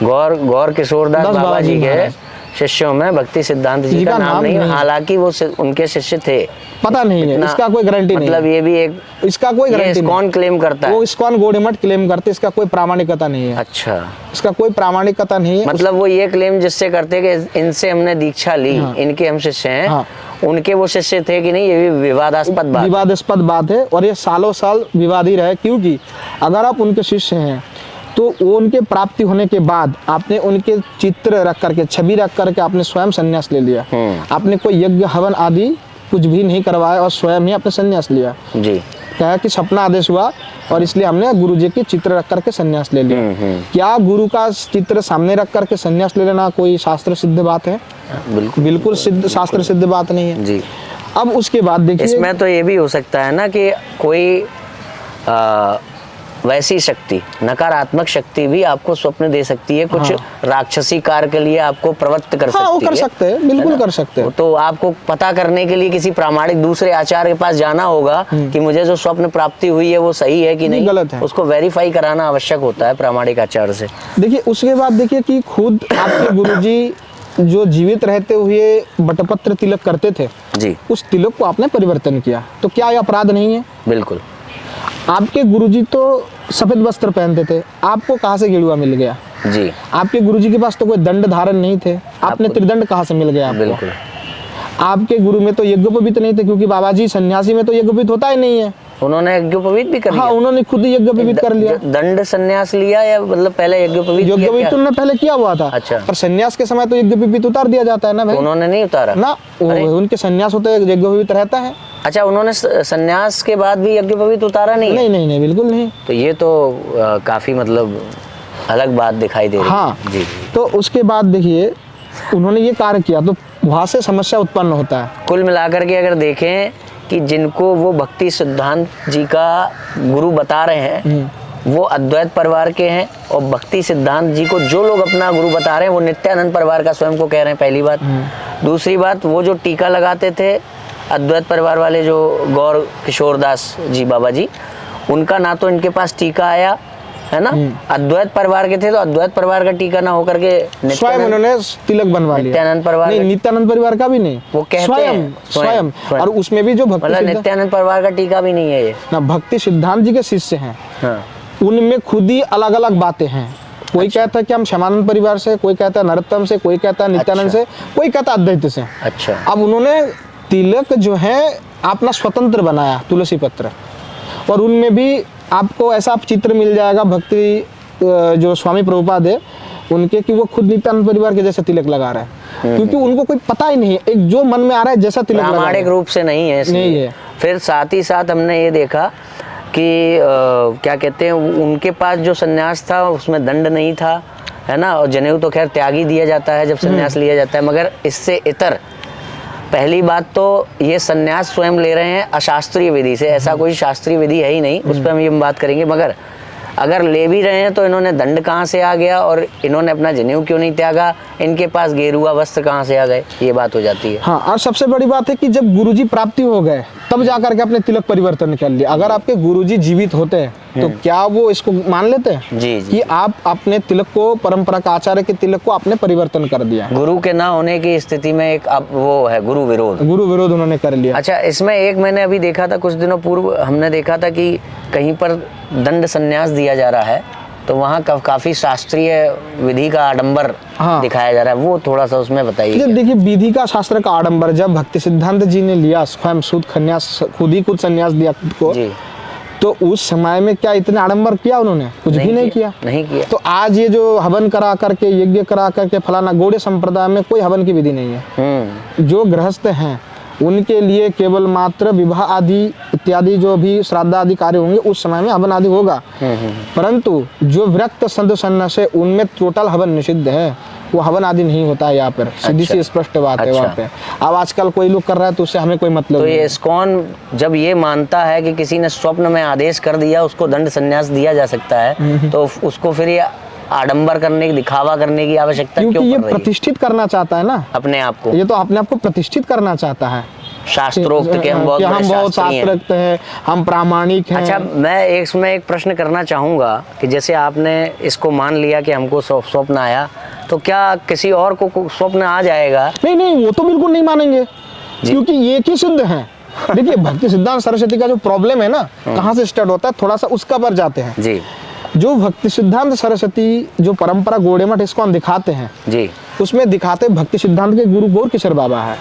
गौर किशोर दास बाबा जी के शिष्यों में भक्ति सिद्धांत जी का नाम नहीं है। हालांकि वो उनके शिष्य थे, पता नहीं है, इसका कोई गारंटी नहीं। मतलब ये भी एक, इसका कोई गारंटी नहीं। कौन क्लेम करता है? वो इस्कॉन गौड़ी मठ क्लेम करते, इसका कोई प्रामाणिकता नहीं है। अच्छा, इसका कोई प्रामाणिकता नहीं है। मतलब वो ये क्लेम जिससे करते कि इनसे हमने दीक्षा ली, इनके हम शिष्य हैं, उनके वो शिष्य थे कि नहीं, ये भी विवादास्पद बात है। और ये सालों साल विवाद ही रहे, क्योंकि अगर आप उनके शिष्य हैं तो वो उनके प्राप्ति होने के बाद आपने उनके चित्र रख करके, छवि रख करके आपने स्वयं संन्यास ले लिया। आपने कोई यज्ञ हवन आदि कुछ भी नहीं करवाया और स्वयं ही आपने संन्यास लिया। जी। कहा कि सपना आदेश हुआ और इसलिए हमने गुरु जी के चित्र रख करके संन्यास ले लिया। क्या गुरु का चित्र सामने रख करके संन्यास ले लेना कोई शास्त्र सिद्ध बात है? बिल्कुल सिद्ध, शास्त्र सिद्ध बात नहीं है जी। अब उसके बाद देखिए, इसमें तो ये भी हो सकता है ना कि कोई वैसी शक्ति, नकारात्मक शक्ति भी आपको स्वप्न दे सकती है, कुछ राक्षसी कार्य के लिए आपको प्रवृत्त कर सकती है। वो कर सकते हैं, बिल्कुल कर सकते हैं। तो आपको पता करने के लिए किसी प्रामाणिक दूसरे आचार्य के पास जाना होगा कि मुझे जो स्वप्न प्राप्ति हुई है वो सही है कि नहीं, गलत है, उसको वेरीफाई कराना आवश्यक होता है प्रामाणिक आचार्य से। देखिए उसके बाद देखिए कि खुद आपके गुरुजी जो जीवित रहते हुए बटपत्र तिलक करते थे जी, उस तिलक को आपने परिवर्तन किया, तो क्या यह अपराध नहीं है? बिल्कुल। आपके गुरुजी तो सफेद वस्त्र पहनते थे, आपको कहाँ से गेरुआ मिल गया? जी। आपके गुरुजी के पास तो कोई दंड धारण नहीं थे, आपने त्रिदंड कहाँ से मिल गया आपको? बिल्कुल। आपके गुरु में तो यज्ञोपवीत नहीं थे, क्योंकि बाबा जी सन्यासी में तो यज्ञोपवीत होता ही नहीं है। उन्होंने यज्ञोपवीत भी कर लिया। हाँ, उन्होंने खुद ही यज्ञोपवीत कर लिया। दंड संन्यास लिया या मतलब पहले यज्ञोपवीत? यज्ञोपवीत तो उन्होंने पहले किया हुआ था। अच्छा। पर सन्यास के समय तो यज्ञोपवीत उतार दिया जाता है ना भाई। उन्होंने नहीं उतारा ना, उनके सन्यास होते यज्ञोपवीत रहता है। अच्छा, उन्होंने सन्यास के बाद भी यज्ञोपवीत उतारा नहीं? नहीं नहीं नहीं, बिल्कुल नहीं। तो ये तो काफी मतलब अलग बात दिखाई दे रही है। हाँ जी। तो उसके बाद देखिए उन्होंने ये कार्य किया तो वहां से समस्या उत्पन्न होता है। कुल मिलाकर के अगर देखें कि जिनको वो भक्ति सिद्धांत जी का गुरु बता रहे हैं वो अद्वैत परिवार के हैं, और भक्ति सिद्धांत जी को जो लोग अपना गुरु बता रहे हैं वो नित्यानंद परिवार का स्वयं को कह रहे हैं, पहली बात। दूसरी बात, वो जो टीका लगाते थे अद्वैत परिवार वाले जो गौर किशोर दास जी बाबा जी, उनका ना तो इनके पास टीका आया है ना, अद्वैत परिवार के थे तो अद्वैत परिवार का टीका ना होकर के स्वयं उन्होंने तिलक बनवा लिया। नित्यानंद परिवार नहीं, नित्यानंद परिवार का भी नहीं, वो कहते हैं स्वयं। और उसमें भी जो भक्ति मतलब नित्यानंद परिवार का टीका भी नहीं है ये ना, भक्ति सिद्धांत जी के शिष्य हैं। हाँ। उनमें खुद ही अलग अलग बातें हैं। कोई कहता है कि हम श्यामानंद परिवार से, कोई कहता है नरोत्तम से, कोई कहता है नित्यानंद से, कोई कहता है अद्वैत से। अच्छा। अब उन्होंने तिलक जो है अपना स्वतंत्र बनाया, तुलसी पत्र, और उनमें भी आपको ऐसा चित्र मिल जाएगा भक्ति जो स्वामी प्रभुपाद है उनके, कि वो खुद नित्यानंद परिवार के जैसे तिलक लगा रहे हैं, क्योंकि उनको कोई पता ही नहीं है, एक जो मन में आ रहा है जैसा तिलक लगा रहे हैं। प्रामाणिक रूप से नहीं है, नहीं है। फिर साथ ही साथ हमने ये देखा कि क्या कहते हैं, उनके पास जो सन्यास था उसमें दंड नहीं था, है ना, और जनेऊ तो खैर त्याग ही दिया जाता है जब सन्यास लिया जाता है, मगर इससे इतर पहली बात तो ये सन्यास स्वयं ले रहे हैं अशास्त्रीय विधि से, ऐसा कोई शास्त्रीय विधि है ही नहीं, उस पर हम ये बात करेंगे। मगर अगर ले भी रहे हैं तो इन्होंने दंड कहाँ से आ गया, और इन्होंने अपना जनेऊ क्यों नहीं त्यागा, इनके पास गेरुआ वस्त्र कहाँ से आ गए, ये बात हो जाती है। हाँ, और सबसे बड़ी बात है कि जब गुरुजी प्राप्ति हो गए तब जाकर के अपने तिलक परिवर्तन कर लिया। अगर आपके गुरुजी जीवित होते हैं तो क्या वो इसको मान लेते हैं जी कि आप अपने तिलक को, परंपरा का आचार्य के तिलक को आपने परिवर्तन कर दिया? गुरु के ना होने की स्थिति में एक अब वो है गुरु विरोध, गुरु विरोध उन्होंने कर लिया। अच्छा, इसमें एक मैंने अभी देखा था, कुछ दिनों पूर्व हमने देखा था कि कहीं पर दंड संन्यास दिया जा रहा है, तो वहाँ काफी शास्त्रीय विधि का आडंबर दिखाया जा रहा है, वो थोड़ा सा उसमें बताइए। देखिए विधि का, शास्त्र का आडंबर जब भक्ति सिद्धांत जी ने लिया, स्वयं खुद संन्यास दिया खुद को, तो उस समय में क्या इतने आडंबर किया उन्होंने? कुछ भी नहीं किया। तो आज ये जो हवन करा करके, यज्ञ करा करके फलाना, गौड़ीय संप्रदाय में कोई हवन की विधि नहीं है। जो गृहस्थ हैं उनके लिए केवल मात्र विवाह आदि इत्यादि जो भी श्राद्ध आदि कार्य होंगे उस समय में हवन आदि होगा, परंतु जो विरक्त संत सन्यास है उनमें टोटल हवन निषिद्ध है, वो हवन आदि नहीं होता है यहाँ पर। सीधी सी स्पष्ट बात है वहाँ पे। अब आजकल कोई लोग कर रहा है तो उससे हमें कोई मतलब तो नहीं। ये इस्कॉन जब ये मानता है कि किसी ने स्वप्न में आदेश कर दिया उसको दंड संन्यास दिया जा सकता है, तो उसको फिर ये आडंबर करने की, दिखावा करने की आवश्यकता क्यों पड़ रही है? ये प्रतिष्ठित करना चाहता है ना अपने आप को, ये तो अपने आप को प्रतिष्ठित करना चाहता है शास्त्रोक्त के हम बहुत शास्त्रोक्त हैं, हम प्रामाणिक हैं। अच्छा, मैं इसमें एक प्रश्न करना चाहूँगा कि जैसे आपने इसको मान लिया कि हमको स्वप्न आया, तो क्या किसी और को स्वप्न आ जाएगा? नहीं, वो तो बिल्कुल नहीं मानेंगे, क्योंकि ये ही सिद्ध है। देखिए भक्ति सिद्धांत सरस्वती का जो प्रॉब्लम है ना, कहाँ से स्टार्ट होता है, थोड़ा सा उसका पर जाते हैं जी। जो भक्ति सिद्धांत सरस्वती जो परंपरा गौड़ीय मठ इस्कॉन दिखाते हैं जी, उसमें दिखाते भक्ति सिद्धांत के गुरु गौर किशोर बाबा है,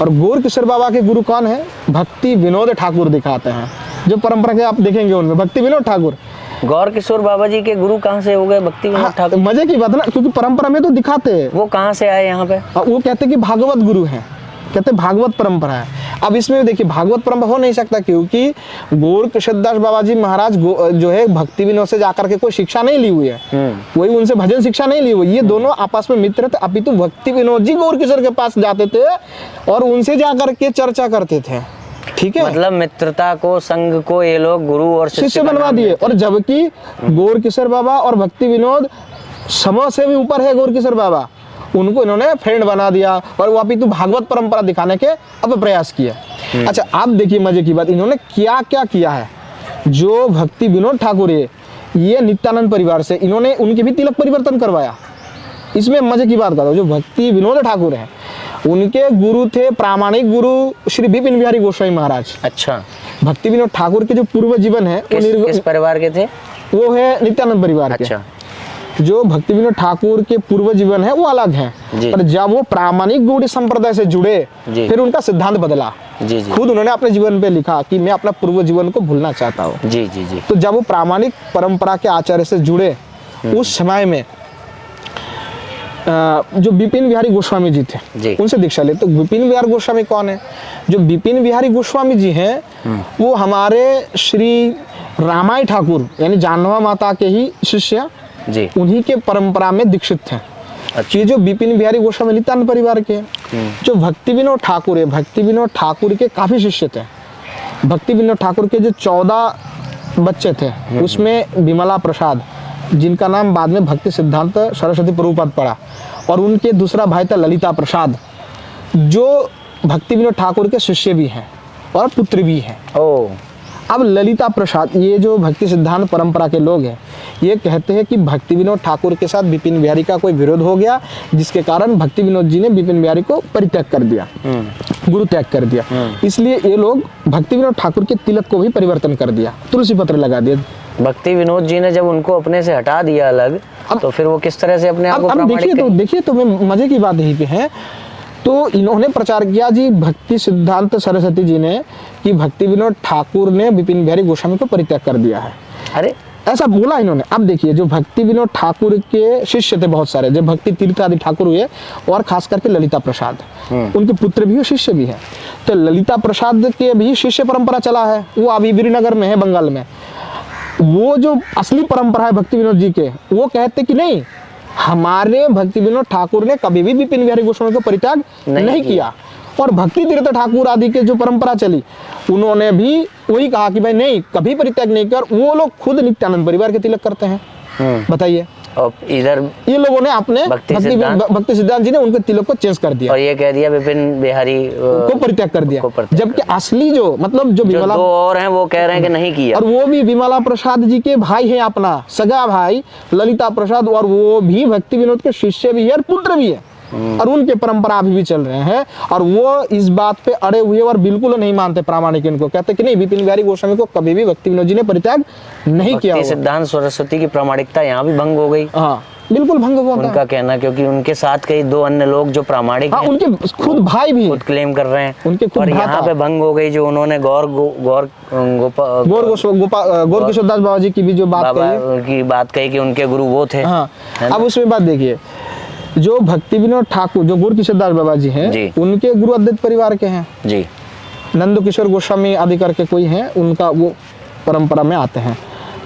और गौर किशोर बाबा के गुरु कौन है? भक्ति विनोद ठाकुर दिखाते हैं। जो परंपरा के आप देखेंगे उनमें भक्ति विनोद ठाकुर, गौर किशोर बाबा जी के गुरु कहाँ से हो गए भक्ति विनोद ठाकुर? मजे की बात है ना, क्योंकि परंपरा में तो दिखाते हैं। वो कहाँ से आए यहाँ पे? वो कहते हैं कि भागवत गुरु हैं, कहते हैं भागवत परंपरा है। अब इसमें देखिए भागवत परंपरा हो नहीं सकता, क्योंकि गौर किशोरदास बाबा जी महाराज जो है भक्ति विनोद से जाकर के कोई शिक्षा नहीं ली हुई है, कोई उनसे भजन शिक्षा नहीं ली हुई। ये दोनों आपस में मित्र थे, अभी तो भक्ति विनोद जी गौर किशोर के पास जाते थे और उनसे जाकर के चर्चा करते थे। ठीक है, मतलब मित्रता को, संघ को ये लोग गुरु और शिष्य बनवा दिए। और जबकि गौर किशोर बाबा और भक्ति विनोद समय से भी ऊपर है, गौर किशोर बाबा उनको इन्होंने फ्रेंड बना दिया और वो अभी तो भागवत परंपरा दिखाने के अब प्रयास किया। अच्छा, आप देखिए मजे की बात, इन्होंने क्या क्या किया है। जो भक्ति विनोद ठाकुर है, ये नित्यानंद परिवार से इन्होंने उनके भी तिलक परिवर्तन करवाया। इसमें मजे की बात करता हूँ, जो भक्ति विनोद ठाकुर है उनके गुरु थे, प्रामाणिक गुरु श्री विपिन बिहारी गोस्वामी महाराज। अच्छा, भक्ति विनोद ठाकुर के जो पूर्व जीवन है किस परिवार के थे? वो है नित्यानंद परिवार के। अच्छा, जो भक्ति विनोद ठाकुर के पूर्व जीवन है वो अलग है, पर जब वो प्रामाणिक गौड़ी संप्रदाय से जुड़े फिर उनका सिद्धांत बदला। जी जी। खुद उन्होंने अपने जीवन पे लिखा कि मैं अपना पूर्व जीवन को भूलना चाहता हूँ। जी जी जी। तो जब वो प्रामाणिक परंपरा के आचार्य से जुड़े उस समय में जो विपिन बिहारी गोस्वामी जी थे उनसे दीक्षा ले। तो विपिन बिहारी गोस्वामी कौन है? जो विपिन बिहारी गोस्वामी जी हैं वो हमारे श्री रामाई ठाकुर यानी जानवा माता के ही शिष्य जी, उन्हीं के परंपरा में दीक्षित थे। ये जो विपिन बिहारी गोस्वामी नित्यानंद परिवार के जो भक्ति विनोद ठाकुर है, भक्ति विनोद ठाकुर के काफी शिष्य थे। भक्ति विनोद ठाकुर के जो 14 बच्चे थे उसमें विमला प्रसाद, जिनका नाम बाद में भक्ति सिद्धांत सरस्वती प्रभुपाद पड़ा, और उनके दूसरा भाई था ललिता प्रसाद, जो भक्ति विनोद ठाकुर के शिष्य भी हैं और पुत्र भी हैं। ओ, अब ललिता प्रसाद, ये जो भक्ति सिद्धांत परंपरा के लोग हैं, ये कहते हैं कि भक्ति विनोद ठाकुर के साथ विपिन बिहारी का कोई विरोध हो गया, जिसके कारण भक्ति विनोद जी ने विपिन बिहारी को परित्याग कर दिया, गुरु त्याग कर दिया। इसलिए ये लोग भक्ति विनोद ठाकुर के तिलक को भी परिवर्तन कर दिया, तुलसी पत्र लगा दिया। भक्ति विनोद जी ने जब उनको अपने से हटा दिया अलग, तो फिर वो किस तरह से अपने आप को प्रामाणिक? देखिए तो मजे की बात यही पे है। तो इन्होंने प्रचार किया जी भक्ति सिद्धांत सरस्वती जी ने कि भक्ति विनोद ठाकुर ने विपिन बिहारी गोस्वामी को परित्याग कर दिया है। अरे, ऐसा बोला इन्होंने। अब देखिए, जो भक्ति विनोद ठाकुर के शिष्य थे बहुत सारे, जो भक्ति तीर्थ आदि ठाकुर हुए, और खास करके ललिता प्रसाद, उनके पुत्र भी और शिष्य भी हैं। तो ललिता प्रसाद के भी शिष्य परंपरा चला है, वो अभी वीरनगर में है, बंगाल में। वो जो असली परंपरा है भक्ति विनोद जी के, वो कहते कि नहीं, हमारे भक्ति विनोद ठाकुर ने कभी भी विपिन बिहारी गोस्वामी को परित्याग नहीं किया। और भक्ति तीर्थ ठाकुर आदि के जो परंपरा चली, उन्होंने भी वही कहा कि भाई नहीं, कभी परित्याग नहीं कर। वो लोग खुद नित्यानंद परिवार के तिलक करते हैं। बताइए, और इधर ये लोगों ने अपने भक्ति सिद्धांत जी ने उनके तिलक को चेंज कर दिया और ये कह दिया विपिन बिहारी को परित्याग कर दिया। जबकि असली जो मतलब जो विमला दो और हैं वो कह रहे हैं कि नहीं किया, और वो भी विमला प्रसाद जी के भाई है, अपना सगा भाई ललिता प्रसाद, और वो भी भक्ति विनोद के शिष्य भी है और पुत्र भी है, और उनके परंपरा अभी भी चल रहे हैं। और वो इस बात पे अड़े हुए और बिल्कुल नहीं मानते प्रामाणिक इनको, कहते कि नहीं, विपिन बिहारी गोस्वामी को कभी भी भक्ति विनोद जी ने परित्याग नहीं किया। सिद्धांत सरस्वती की प्रामाणिकता यहाँ भी भंग हो गई। हाँ, बिल्कुल भंग हुआ उनका कहना, क्योंकि उनके साथ कई 2 अन्य लोग जो प्रामाणिक हैं, उनके खुद भाई भी खुद क्लेम कर रहे हैं, उनके खुद, और यहाँ पे भंग हो गई जो उन्होंने गौर किशोरदास बाबा जी की भी जो बात कही कि उनके गुरु वो थे। हाँ, अब उसमें बात देखिए, जो भक्ति विनोद ठाकुर जो गौर किशोरदास बाबा जी हैं, उनके गुरु अद्वैत परिवार के हैं जी, नंद किशोर गोस्वामी आदि करके कोई हैं, उनका वो परंपरा में आते हैं।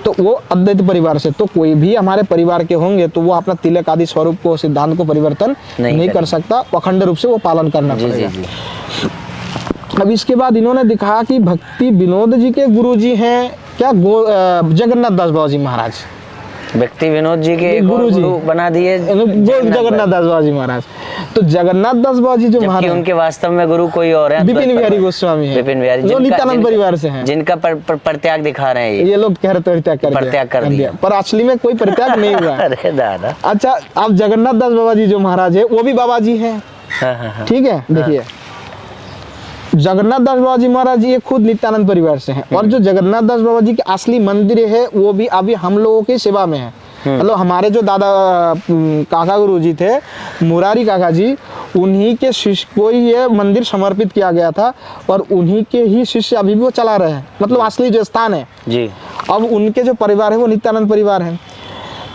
तो वो अद्वैत परिवार से, तो कोई भी हमारे परिवार के होंगे तो वो अपना तिलक आदि स्वरूप को, सिद्धांत को परिवर्तन नहीं कर सकता, अखंड रूप से वो पालन करना पड़ेगा। अब इसके बाद इन्होंने दिखाया कि भक्ति विनोद जी के गुरु जी हैं क्या, जगन्नाथ दास बाबा जी महाराज। भक्ति विनोद जी के गुरु बना दिए जगन्नाथ दास बाबा जी महाराज। तो जगन्नाथ दास बाबा जी जो महाराज, उनके वास्तव में गुरु कोई और है, विपिन बिहारी गोस्वामी है, विपिन बिहारी जो नित्यानंद परिवार से हैं, जिनका परित्याग दिखा रहे हैं। ये लोग कह रहे परित्याग कर दिया, पर असली में कोई परित्याग नहीं हुआ। अरे दादा। अच्छा, अब जगन्नाथ दास बाबा जी जो महाराज है, वो भी बाबा जी है। ठीक है, देखिए, जगन्नाथ दास बाबा जी महाराज ये खुद नित्यानंद परिवार से हैं, और जो जगन्नाथ दास बाबा जी के असली मंदिर है वो भी अभी हम लोगों की सेवा में है। मतलब हमारे जो दादा काका गुरु जी थे, मुरारी काका जी, उन्हीं के शिष्य को ये मंदिर समर्पित किया गया था, और उन्हीं के ही शिष्य अभी भी वो चला रहे हैं। मतलब असली जो स्थान है जी, अब उनके जो परिवार है वो नित्यानंद परिवार है।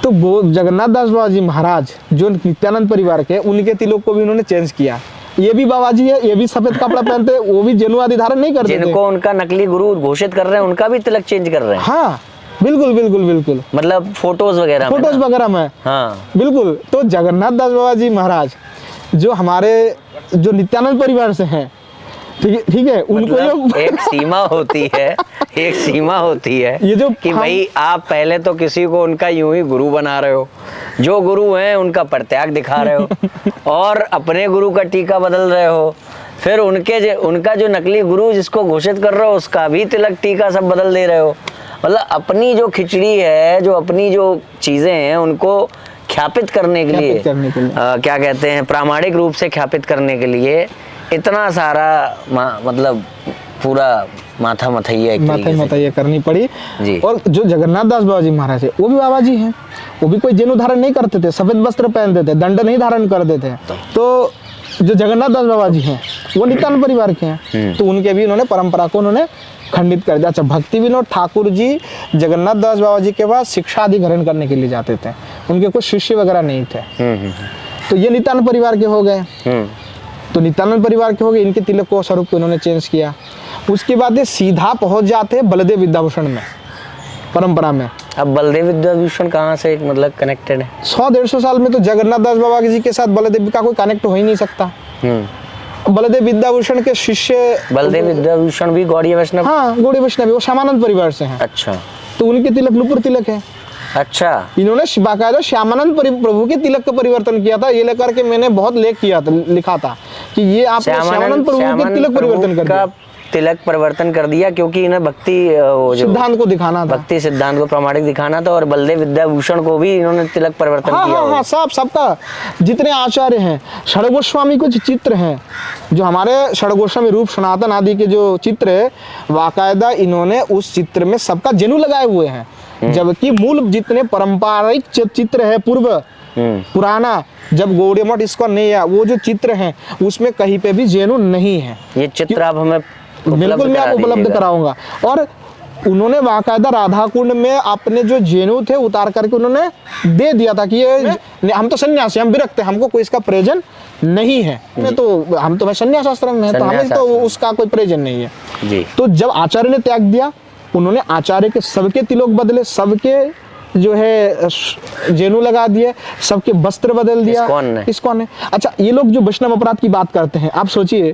तो वो जगन्नाथ दास बाबा जी महाराज जो नित्यानंद परिवार के, उनके तिलक को भी उन्होंने चेंज किया। ये भी बाबा जी है, ये भी सफेद कपड़ा पहनते हैं, वो भी जनेऊ आदि धारण नहीं करते थे। जिनको उनका नकली गुरु घोषित कर रहे हैं उनका भी तिलक चेंज कर रहे हैं। हाँ बिल्कुल बिल्कुल बिल्कुल, मतलब फोटोज वगैरह में। हाँ बिल्कुल। तो जगन्नाथ दास बाबा जी महाराज जो हमारे जो नित्यानंद परिवार से हैं, ठीक है, उनको मतलब एक सीमा होती है, एक सीमा होती है ये जो कि भाई आप पहले तो किसी को उनका यूं ही गुरु बना रहे हो, जो गुरु हैं उनका प्रत्याग दिखा रहे हो और अपने गुरु का टीका बदल रहे हो, फिर उनका जो नकली गुरु जिसको घोषित कर रहे हो उसका भी तिलक टीका सब बदल दे रहे हो। मतलब अपनी जो खिचड़ी है, जो अपनी जो चीजें हैं उनको ख्यापित करने के लिए क्या कहते हैं, प्रामाणिक रूप से ख्यापित करने के लिए इतना सारा मतलब पूरा माथा मथैया करनी पड़ी जी। और जो जगन्नाथ दास बाबा जी महाराज है वो भी बाबा जी हैं, वो भी कोई जनेऊ धारण नहीं करते थे, सफेद वस्त्र पहनते थे, दंड नहीं धारण करते थे। तो जो जगन्नाथ दास बाबा जी हैं वो नित्यानंद परिवार के हैं, तो उनके भी उन्होंने परंपरा को उन्होंने खंडित कर दिया। अच्छा, भक्ति विनोद ठाकुर जी जगन्नाथ दास बाबा जी के पास शिक्षा आदि ग्रहण करने के लिए जाते थे, उनके कुछ शिष्य वगैरह नहीं थे। तो ये नित्यानंद परिवार के हो गए। तो नित्यानंद परिवार के हो गए, इनके तिलक को स्वरूप को इन्होंने चेंज किया। उसके बाद ये सीधा पहुंच जाते हैं बलदेव विद्याभूषण में, परंपरा में। अब बलदेव विद्याभूषण कहाँ से मतलब कनेक्टेड है? 100-150 साल में तो जगन्नाथ दास बाबा जी के साथ बलदेव का कोई कनेक्ट हो ही नहीं सकता। बलदेव विद्याभूषण के शिष्य, बलदेव विद्याभूषण भी गौड़ीय वैष्णव? हाँ, गौड़ीय वैष्णव, वो श्यामानंद परिवार से हैं। अच्छा, तो उनके तिलक नुपुर तिलक है। अच्छा, इन्होंने बाकायदा श्यामानंद प्रभु के तिलक का परिवर्तन किया था। ये लेकर के मैंने बहुत लेख किया था, लिखा था कि ये आपने श्यामानंद प्रभु के तिलक परिवर्तन कर दिया, तिलक परिवर्तन कर दिया, क्योंकि इन्हें भक्ति सिद्धांत को दिखाना था, भक्ति सिद्धांत को प्रामाणिक दिखाना था। और बलदेव विद्याभूषण को भी इन्होंने तिलक परिवर्तन किया। हाँ, सबका जितने आचार्य हैं, षड्गोस्वामी कुछ चित्र हैं, जो हमारे षड्गोस्वामी रूप सनातन आदि के जो चित्र है, बाकायदा इन्होंने उस चित्र में सबका जनेऊ लगाए हुए हैं। जबकि मूल जितने पारंपरिक चित्र है पुराना, जब गौड़ीय मठ इसको नहीं है, वो जो चित्र हैं उसमें कहीं पे भी जनेऊ नहीं है। ये चित्र आप हमें बिल्कुल मैं आपको उपलब्ध कराऊंगा। और उन्होंने बाकायदा राधा कुंड में अपने जो जनेऊ थे उतार करके उन्होंने दे दिया था कि ये हम तो सन्यासी, हम विरक्त हैं, हमको कोई इसका प्रयोजन नहीं है। तो हम तो सन्यास आश्रम में है, तो हमें तो उसका कोई प्रयोजन नहीं है जी। तो जब आचार्य ने त्याग दिया, उन्होंने आचार्य के सबके तिलक बदले, सबके जो है जनेऊ लगा दिए, सबके वस्त्र बदल दिया। इस्कॉन ने। अच्छा, ये लोग जो वैष्णव अपराध की बात करते हैं, आप सोचिए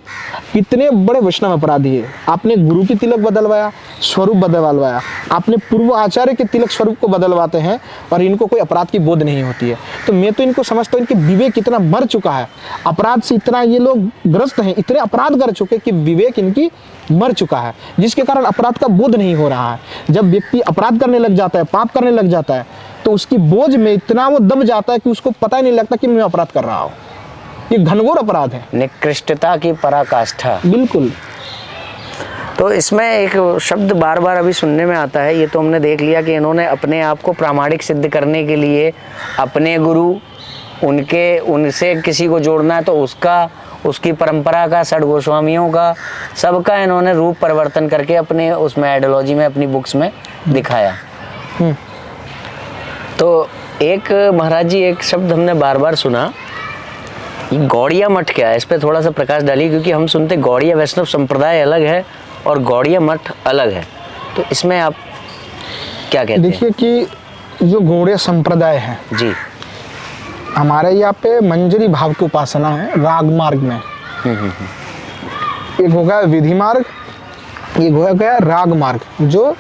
कितने बड़े वैष्णव अपराधी है। आपने गुरु की तिलक बदलवाया, स्वरूप बदलवाया, आपने पूर्व आचार्य के तिलक स्वरूप को बदलवाते हैं और इनको कोई अपराध की बोध नहीं होती है। तो मैं तो इनको समझता हूँ, इनके विवेक इतना मर चुका है, अपराध से इतना ये लोग ग्रस्त हैं, इतने अपराध कर चुके कि विवेक इनकी मर चुका है, जिसके कारण अपराध का बोध नहीं हो रहा है। जब व्यक्ति अपराध करने लग जाता है, पाप करने लग जाता है, तो उसकी बोझ में इतना वो दब जाता है कि उसको पता ही नहीं लगता कि मैं अपराध कर रहा हूँ। ये घनघोर अपराध है, निकृष्टता की पराकाष्ठा। बिल्कुल। तो इसमें एक शब्द बार बार अभी सुनने में आता है, ये तो हमने देख लिया कि इन्होंने अपने आप को प्रामाणिक सिद्ध करने के लिए अपने गुरु, उनसे किसी को जोड़ना है तो उसकी परंपरा का, षड गोस्वामियों का, सबका इन्होंने रूप परिवर्तन करके अपने उसमें आइडियोलॉजी में, अपनी बुक्स में दिखाया। तो एक महाराज जी, एक शब्द हमने बार बार सुना, गौड़िया मठ क्या है, इस पे थोड़ा सा प्रकाश डालिए, क्योंकि हम सुनते गौड़िया वैष्णव संप्रदाय अलग है और गौड़िया मठ अलग है। तो इसमें आप क्या कहते हैं? देखिए कि जो गौड़िया संप्रदाय है जी, हमारे यहाँ पे मंजरी भाव की उपासना है राग मार्ग में। एक हो गया विधि मार्ग, एक हो गया राग मार्ग। जो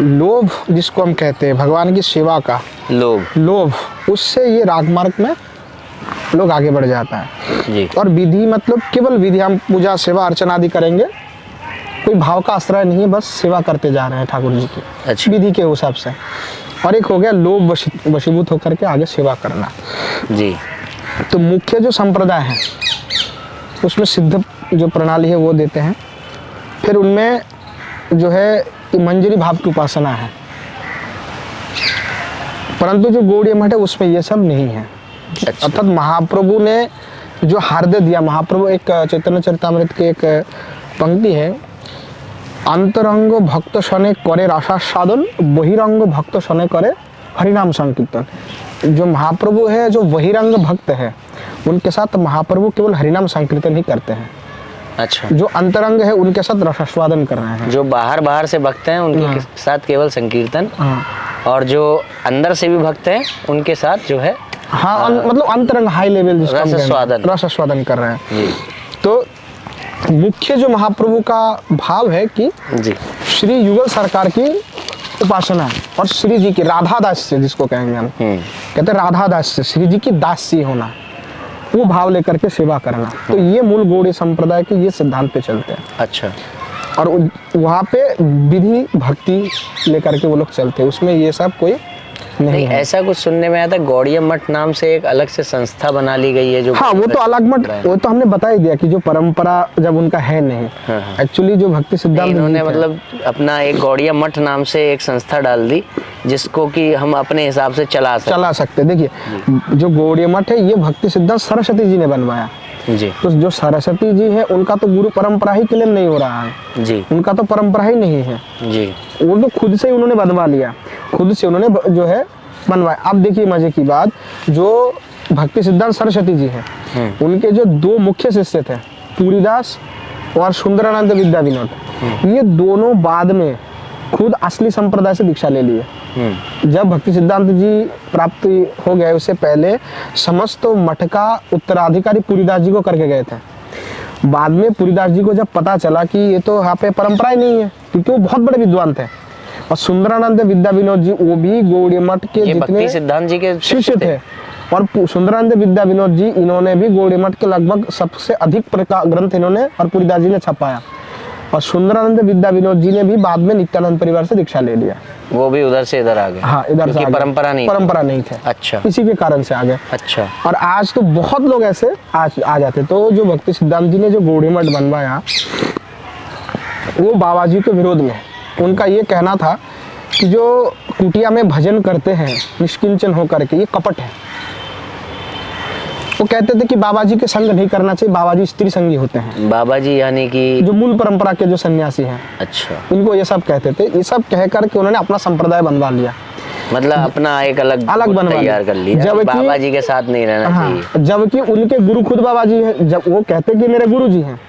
लोभ जिसको हम कहते हैं, भगवान की सेवा का लोभ, उससे ये राग मार्ग में लोग आगे बढ़ जाता है जी। और विधि मतलब केवल विधि, हम पूजा सेवा अर्चना आदि करेंगे, कोई भाव का आश्रय नहीं है, बस सेवा करते जा रहे हैं ठाकुर जी की। अच्छा। विधि के हिसाब से। और एक हो गया लोभ वशीभूत होकर के आगे सेवा करना जी। तो मुख्य जो संप्रदाय है उसमें सिद्ध जो प्रणाली है वो देते हैं। फिर उनमें जो है मंजरी भाव की उपासना है, परंतु जो गौड़ीय मठ है उसमें ये सब नहीं है। अर्थात महाप्रभु ने जो हार्दय दिया, महाप्रभु, एक चैतन्य चरितामृत के एक पंक्ति है अंतरंग भक्त सने करे रसास्वादन, बहिरंग भक्त सने करे हरिनाम संकीर्तन। जो महाप्रभु है, जो बहिरंग भक्त है, उनके साथ महाप्रभु केवल हरिनाम संकीर्तन ही करते हैं। अच्छा, जो अंतरंग है उनके साथ रसास्वादन कर रहे हैं। जो बाहर से भक्त हैं उनके साथ केवल संकीर्तन, हाँ और जो अंदर से भी भक्त हैं उनके साथ जो है हाँ मतलब अंतरंग हाई लेवल जिसको हम कहते हैं, रसास्वादन। रसास्वादन कर रहे हैं। जी तो मुख्य जो महाप्रभु का भाव है कि जी श्री युगल सरकार की उपासना है और श्री जी की राधा दास्य जिसको कहेंगे हम, कहते हैं राधा दास्य, श्री जी की दासी होना, वो भाव लेकर के सेवा करना। तो ये मूल गौड़ीय संप्रदाय के ये सिद्धांत पे चलते हैं। अच्छा, और वहाँ पे विधि भक्ति लेकर के वो लोग चलते हैं, उसमें ये सब कोई नहीं नहीं है। ऐसा कुछ सुनने में आया था, गौड़िया मठ नाम से एक अलग से संस्था बना ली गई है जो हाँ वो तो अलग मत, वो तो हमने बता ही दिया कि जो परंपरा जब उनका है नहीं, हाँ। एक्चुअली जो भक्ति सिद्धांत इन्होंने है, मतलब अपना एक गौड़िया मठ नाम से एक संस्था डाल दी जिसको कि हम अपने हिसाब से चला सकते। देखिए जो गौड़ीय मठ है ये भक्ति सिद्धांत सरस्वती जी ने बनवाया। जी तो जो सरस्वती जी है उनका तो गुरु परंपरा ही क्लेम नहीं हो रहा है, जी उनका तो परंपरा ही नहीं है, जी वो तो खुद से ही उन्होंने बनवा लिया, खुद से उन्होंने जो है बनवाया। अब देखिए मजे की बात, जो भक्ति सिद्धांत सरस्वती जी है उनके जो दो मुख्य शिष्य थे, पूरीदास और सुंदरानंद विद्या विनोद, ये दोनों बाद में खुद असली संप्रदाय से दीक्षा ले लिए। जब भक्ति सिद्धांत जी प्राप्त हो गए उससे पहले समस्त मठ का उत्तराधिकारी पूरीदास जी को करके गए थे। बाद में पूरीदास जी को जब पता चला कि ये तो यहाँ पे परंपरा ही नहीं है, क्योंकि वो बहुत बड़े विद्वान थे, और सुंदरानंद विद्या विनोद जी वो भी गौड़ीय मठ के जितने भक्ति सिद्धांत जी के शिष्य थे, और सुंदरानंद विद्या विनोद जी इन्होंने भी गौड़ीय मठ के लगभग सबसे अधिक ग्रंथ इन्होंने और पूरीदास जी ने छपाया। और सुंदरानंद विद्या विनोद जी ने भी बाद में नित्यानंद परिवार से दीक्षा ले लिया, वो भी उधर से इधर आ गए। हाँ इधर से परंपरा नहीं थे। अच्छा, इसी के कारण से आ गए। अच्छा, और आज तो बहुत लोग ऐसे आज आ जाते। तो जो भक्ति सिद्धांत जी ने जो गौड़ीय मठ बनवाया वो बाबा जी के विरोध में, उनका ये कहना था कि जो कुटिया में भजन करते हैं निष्किंचन होकर के, ये कपट है। वो कहते थे कि बाबा जी के संग नहीं करना चाहिए, बाबा जी स्त्री संगी होते हैं। बाबा जी यानी कि जो मूल परंपरा के जो सन्यासी हैं, अच्छा, उनको ये सब कहते थे। ये सब कह करके उन्होंने अपना संप्रदाय बनवा लिया, मतलब अपना एक अलग बनवा तैयार कर लिया, जबकि बाबा जी के साथ नहीं रहना चाहिए। जबकि उनके गुरु खुद बाबा जी हैं। जब वो कहते कि मेरे गुरु जी हैं,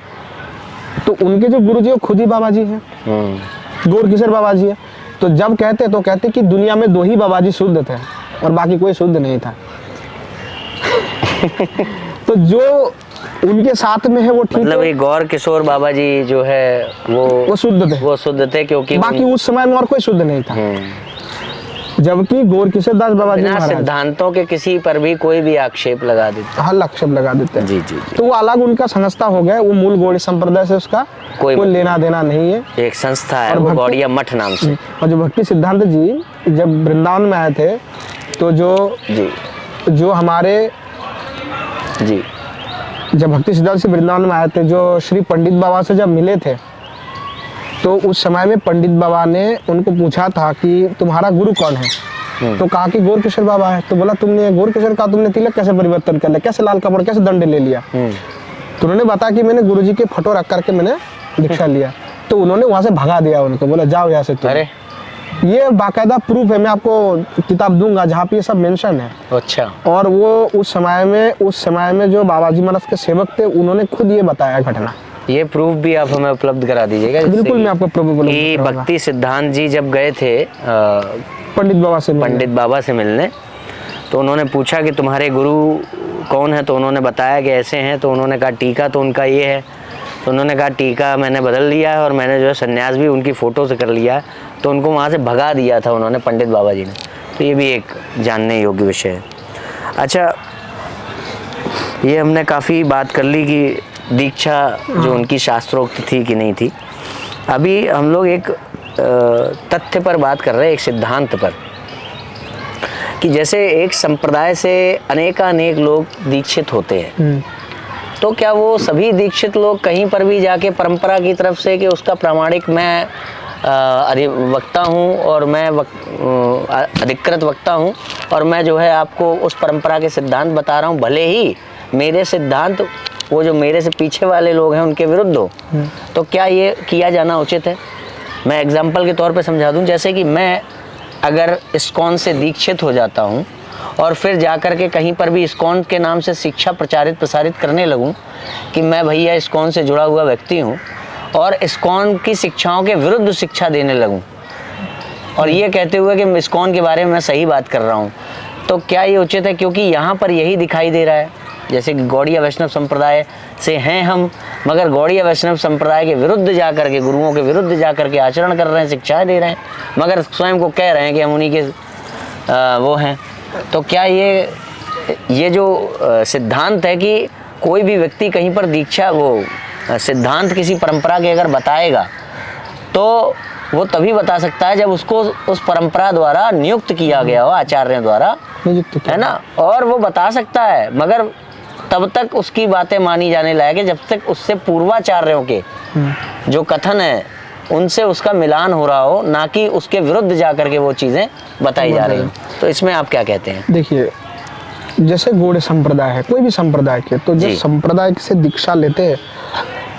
तो उनके जो गुरु जी वो खुद ही बाबा जी हैं, गौर किशोर बाबा जी है। तो जब कहते तो कहते कि दुनिया में दो ही बाबा जी शुद्ध थे और बाकी कोई शुद्ध नहीं था। तो जो उनके साथ में है वो ठीक मतलब है, ये गौर किशोर बाबा जी जो है वो शुद्ध थे, क्योंकि बाकी उस समय में और कोई शुद्ध नहीं था। जबकि गौर किशोर दास बाबा जी सिद्धांतों के किसी पर भी कोई भी आक्षेप लगा देते, हर आक्षेप लगा देते हैं। जी जी, तो वो अलग उनका संस्था हो गया, वो मूल गौड़ीय संप्रदाय से उसका कोई लेना देना नहीं है, एक संस्था है वो गौड़िया मठ नाम से। और जो भक्ति सिद्धांत जी जब वृंदावन में आए थे, तो जो हमारे जी जब भक्ति सिद्धांत से वृंदावन में आए थे, जो श्री पंडित बाबा से जब मिले थे, तो उस समय में पंडित बाबा ने उनको पूछा था कि तुम्हारा गुरु कौन है? तो कहा कि गौर किशोर बाबा है। तो बोला तुमने गौर किशोर का तुमने तिलक कैसे परिवर्तन कर लिया, कैसे लाल कपड़ा, कैसे दंड ले लिया? तो उन्होंने बताया कि मैंने गुरुजी के फोटो रख करके मैंने दीक्षा लिया। तो उन्होंने वहां से भगा दिया उनको, बोला जाओ यहाँ से तुम। अरे ये बाकायदा प्रूफ है, मैं आपको किताब दूंगा जहाँ पे ये सब मेंशन है। अच्छा, और वो उस समय में जो बाबा जी महाराज के सेवक थे उन्होंने खुद ये बताया घटना। ये प्रूफ भी आप हमें उपलब्ध करा दीजिएगा। बिल्कुल, मैं आपको प्रूफ कि भक्ति सिद्धांत जी जब गए थे पंडित बाबा से मिलने, तो उन्होंने पूछा कि तुम्हारे गुरु कौन है? तो उन्होंने बताया कि ऐसे हैं। तो उन्होंने कहा टीका तो उनका ये है। तो उन्होंने कहा टीका मैंने बदल लिया है और मैंने जो है संन्यास भी उनकी फ़ोटो से कर लिया है। तो उनको वहाँ से भगा दिया था उन्होंने, पंडित बाबा जी ने। तो ये भी एक जानने योग्य विषय है। अच्छा, ये हमने काफ़ी बात कर ली कि दीक्षा जो उनकी शास्त्रोक्त थी कि नहीं थी। अभी हम लोग एक तथ्य पर बात कर रहे हैं, एक सिद्धांत पर, कि जैसे एक संप्रदाय से अनेक लोग दीक्षित होते हैं, तो क्या वो सभी दीक्षित लोग कहीं पर भी जाके परंपरा की तरफ से कि उसका प्रामाणिक मैं वक्ता हूँ और मैं अधिकृत वक्ता हूँ और मैं जो है आपको उस परंपरा के सिद्धांत बता रहा हूँ, भले ही मेरे सिद्धांत वो जो मेरे से पीछे वाले लोग हैं उनके विरुद्ध हो, तो क्या ये किया जाना उचित है? मैं एग्जाम्पल के तौर पे समझा दूं, जैसे कि मैं अगर इस्कॉन से दीक्षित हो जाता हूं और फिर जाकर के कहीं पर भी इस्कॉन के नाम से शिक्षा प्रसारित करने लगूं कि मैं भैया इस्कॉन से जुड़ा हुआ व्यक्ति हूं और इस्कॉन की शिक्षाओं के विरुद्ध शिक्षा देने लगूं और ये कहते हुए कि इस्कॉन के बारे में मैं सही बात कर रहा हूं, तो क्या ये उचित है? क्योंकि यहाँ पर यही दिखाई दे रहा है, जैसे कि गौड़िया वैष्णव संप्रदाय से हैं हम, मगर गौड़िया वैष्णव संप्रदाय के विरुद्ध जाकर के, गुरुओं के विरुद्ध जाकर के आचरण कर रहे हैं, शिक्षाएं दे रहे हैं, मगर स्वयं को कह रहे हैं कि हम उन्हीं के वो हैं। तो क्या ये जो सिद्धांत है कि कोई भी व्यक्ति कहीं पर दीक्षा सिद्धांत किसी परंपरा के अगर बताएगा तो वो तभी बता सकता है जब उसको उस परंपरा द्वारा नियुक्त किया गया हो, आचार्यों द्वारा, है ना, और वो बता सकता है, मगर तब तक उसकी बातें मानी जाने लायक है जब तक उससे पूर्वाचार्यों के जो कथन है उनसे उसका मिलान हो रहा हो, ना कि उसके विरुद्ध जाकर के वो चीज़ें बताई जा रही हैं। तो इसमें आप क्या कहते हैं? देखिए, जैसे गौड़ संप्रदाय है, कोई भी संप्रदाय के, तो जब संप्रदाय से दीक्षा लेते हैं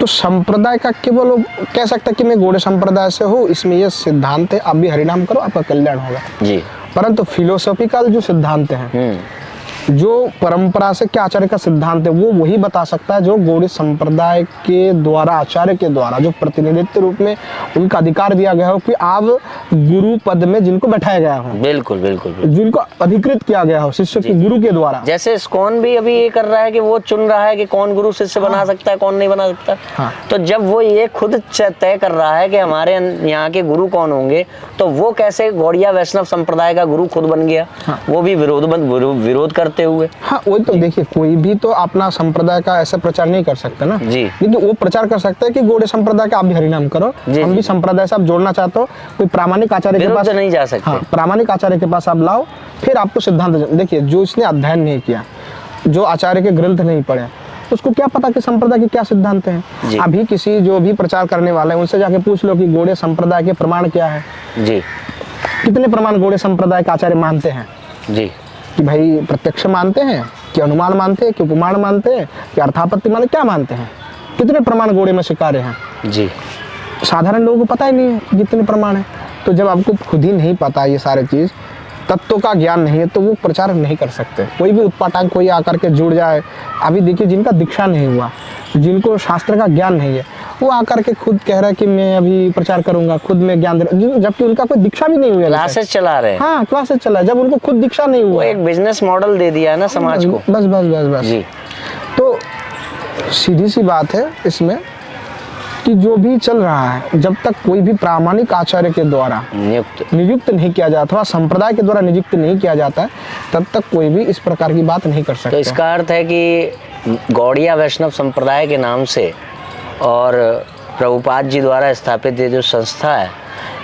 तो संप्रदाय का केवल कह सकता है कि मैं गौड़ संप्रदाय से हूँ, इसमें ये सिद्धांत है, आप भी हरिनाम करो आपका कल्याण होगा जी। परंतु फिलोसॉफिकल जो सिद्धांत हैं, जो परंपरा से क्या आचार्य का सिद्धांत है, वो वही बता सकता है जो गौड़ी संप्रदाय के द्वारा, आचार्य के द्वारा जो प्रतिनिधित्व रूप में उनका अधिकार दिया गया हो कि आप गुरु पद में जिनको बैठाया गया हो, बिल्कुल बिल्कुल, जिनको अधिकृत किया गया हो शिष्य के गुरु के द्वारा। जैसे इस्कॉन भी अभी ये कर रहा है कि वो चुन रहा है कि कौन गुरु शिष्य बना सकता है, कौन नहीं बना सकता। हाँ। तो जब वो ये खुद तय कर रहा है कि हमारे यहाँ के गुरु कौन होंगे, तो वो कैसे गौड़िया वैष्णव संप्रदाय का गुरु खुद बन गया? हाँ। वो भी विरोध करते हुए। हाँ, वही तो देखिए, कोई भी तो अपना संप्रदाय का ऐसा प्रचार नहीं कर सकता ना जी। लेकिन वो प्रचार कर सकता है कि गौड़ संप्रदाय का आप भी हरिनाम करो, हम भी संप्रदाय से आप जोड़ना चाहते हो, कोई प्रामाणिक आचार्य के पास नहीं जा सकते। हाँ, प्रामाणिक आचार्य के पास आप लाओ, फिर आपको सिद्धांत। देखिए, जो इसने अध्ययन नहीं किया, जो आचार्य के ग्रंथ नहीं पढ़े, उसको क्या पता कि संप्रदाय के क्या सिद्धांत हैं? अभी किसी जो भी प्रचार करने वाला है उनसे जाके पूछ लो कि गौड़ संप्रदाय के प्रमाण क्या है जी, कितने प्रमाण गौड़ संप्रदाय के आचार्य मानते हैं जी, कि भाई प्रत्यक्ष मानते हैं, कि अनुमान मानते हैं, कि उपमान मानते हैं, कि अर्थापत्ति मानते, क्या मानते हैं? कितने प्रमाण गौड़े में स्वीकार्य हैं? जी। साधारण लोगों को पता ही नहीं है कितने प्रमाण है। तो जब आपको खुद ही नहीं पता ये सारे चीज, तत्व का ज्ञान नहीं है, तो वो प्रचार नहीं कर सकते। कोई भी उत्पाटांग कोई आकर के जुड़ जाए, अभी देखिए जिनका दीक्षा नहीं हुआ, जिनको शास्त्र का ज्ञान नहीं है, वो आकर के खुद कह रहा है कि मैं अभी प्रचार करूंगा, खुद में ज्ञान दे रहा, जबकि उनका कोई दीक्षा भी नहीं हुई है। क्लासेस चला रहे हैं। हाँ, क्लासेस चला, जब उनको खुद दीक्षा नहीं हुआ। एक बिजनेस मॉडल दे दिया है ना समाज को। बस बस बस बस जी। तो सीधी सी बात है इसमें कि जो भी चल रहा है, जब तक कोई भी प्रामाणिक आचार्य के द्वारा नियुक्त नहीं किया जाता, अथवा संप्रदाय के द्वारा नियुक्त नहीं किया जाता है, तब तक कोई भी इस प्रकार की बात नहीं कर सकता। तो इसका अर्थ है कि गौड़िया वैष्णव संप्रदाय के नाम से और प्रभुपाद जी द्वारा स्थापित ये जो संस्था है,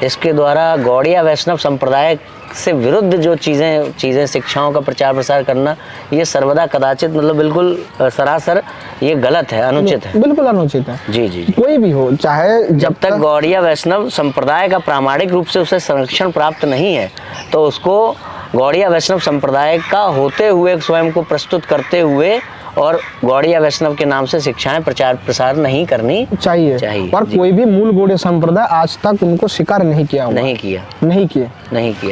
इसके द्वारा गौड़िया वैष्णव संप्रदाय से विरुद्ध जो चीज़ें शिक्षाओं का प्रचार प्रसार करना, ये सर्वदा कदाचित, मतलब बिल्कुल सरासर ये गलत है, अनुचित है, बिल्कुल अनुचित है। जी जी। कोई भी हो, चाहे जब तक गौड़िया वैष्णव संप्रदाय का प्रामाणिक रूप से उसे संरक्षण प्राप्त नहीं है, तो उसको गौड़िया वैष्णव संप्रदाय का होते हुए, स्वयं को प्रस्तुत करते हुए और गौड़िया वैष्णव के नाम से शिक्षाएं प्रचार प्रसार नहीं करनी चाहिए। और कोई भी मूल गौड़ीय संप्रदाय आज तक उनको स्वीकार नहीं किया, नहीं किया,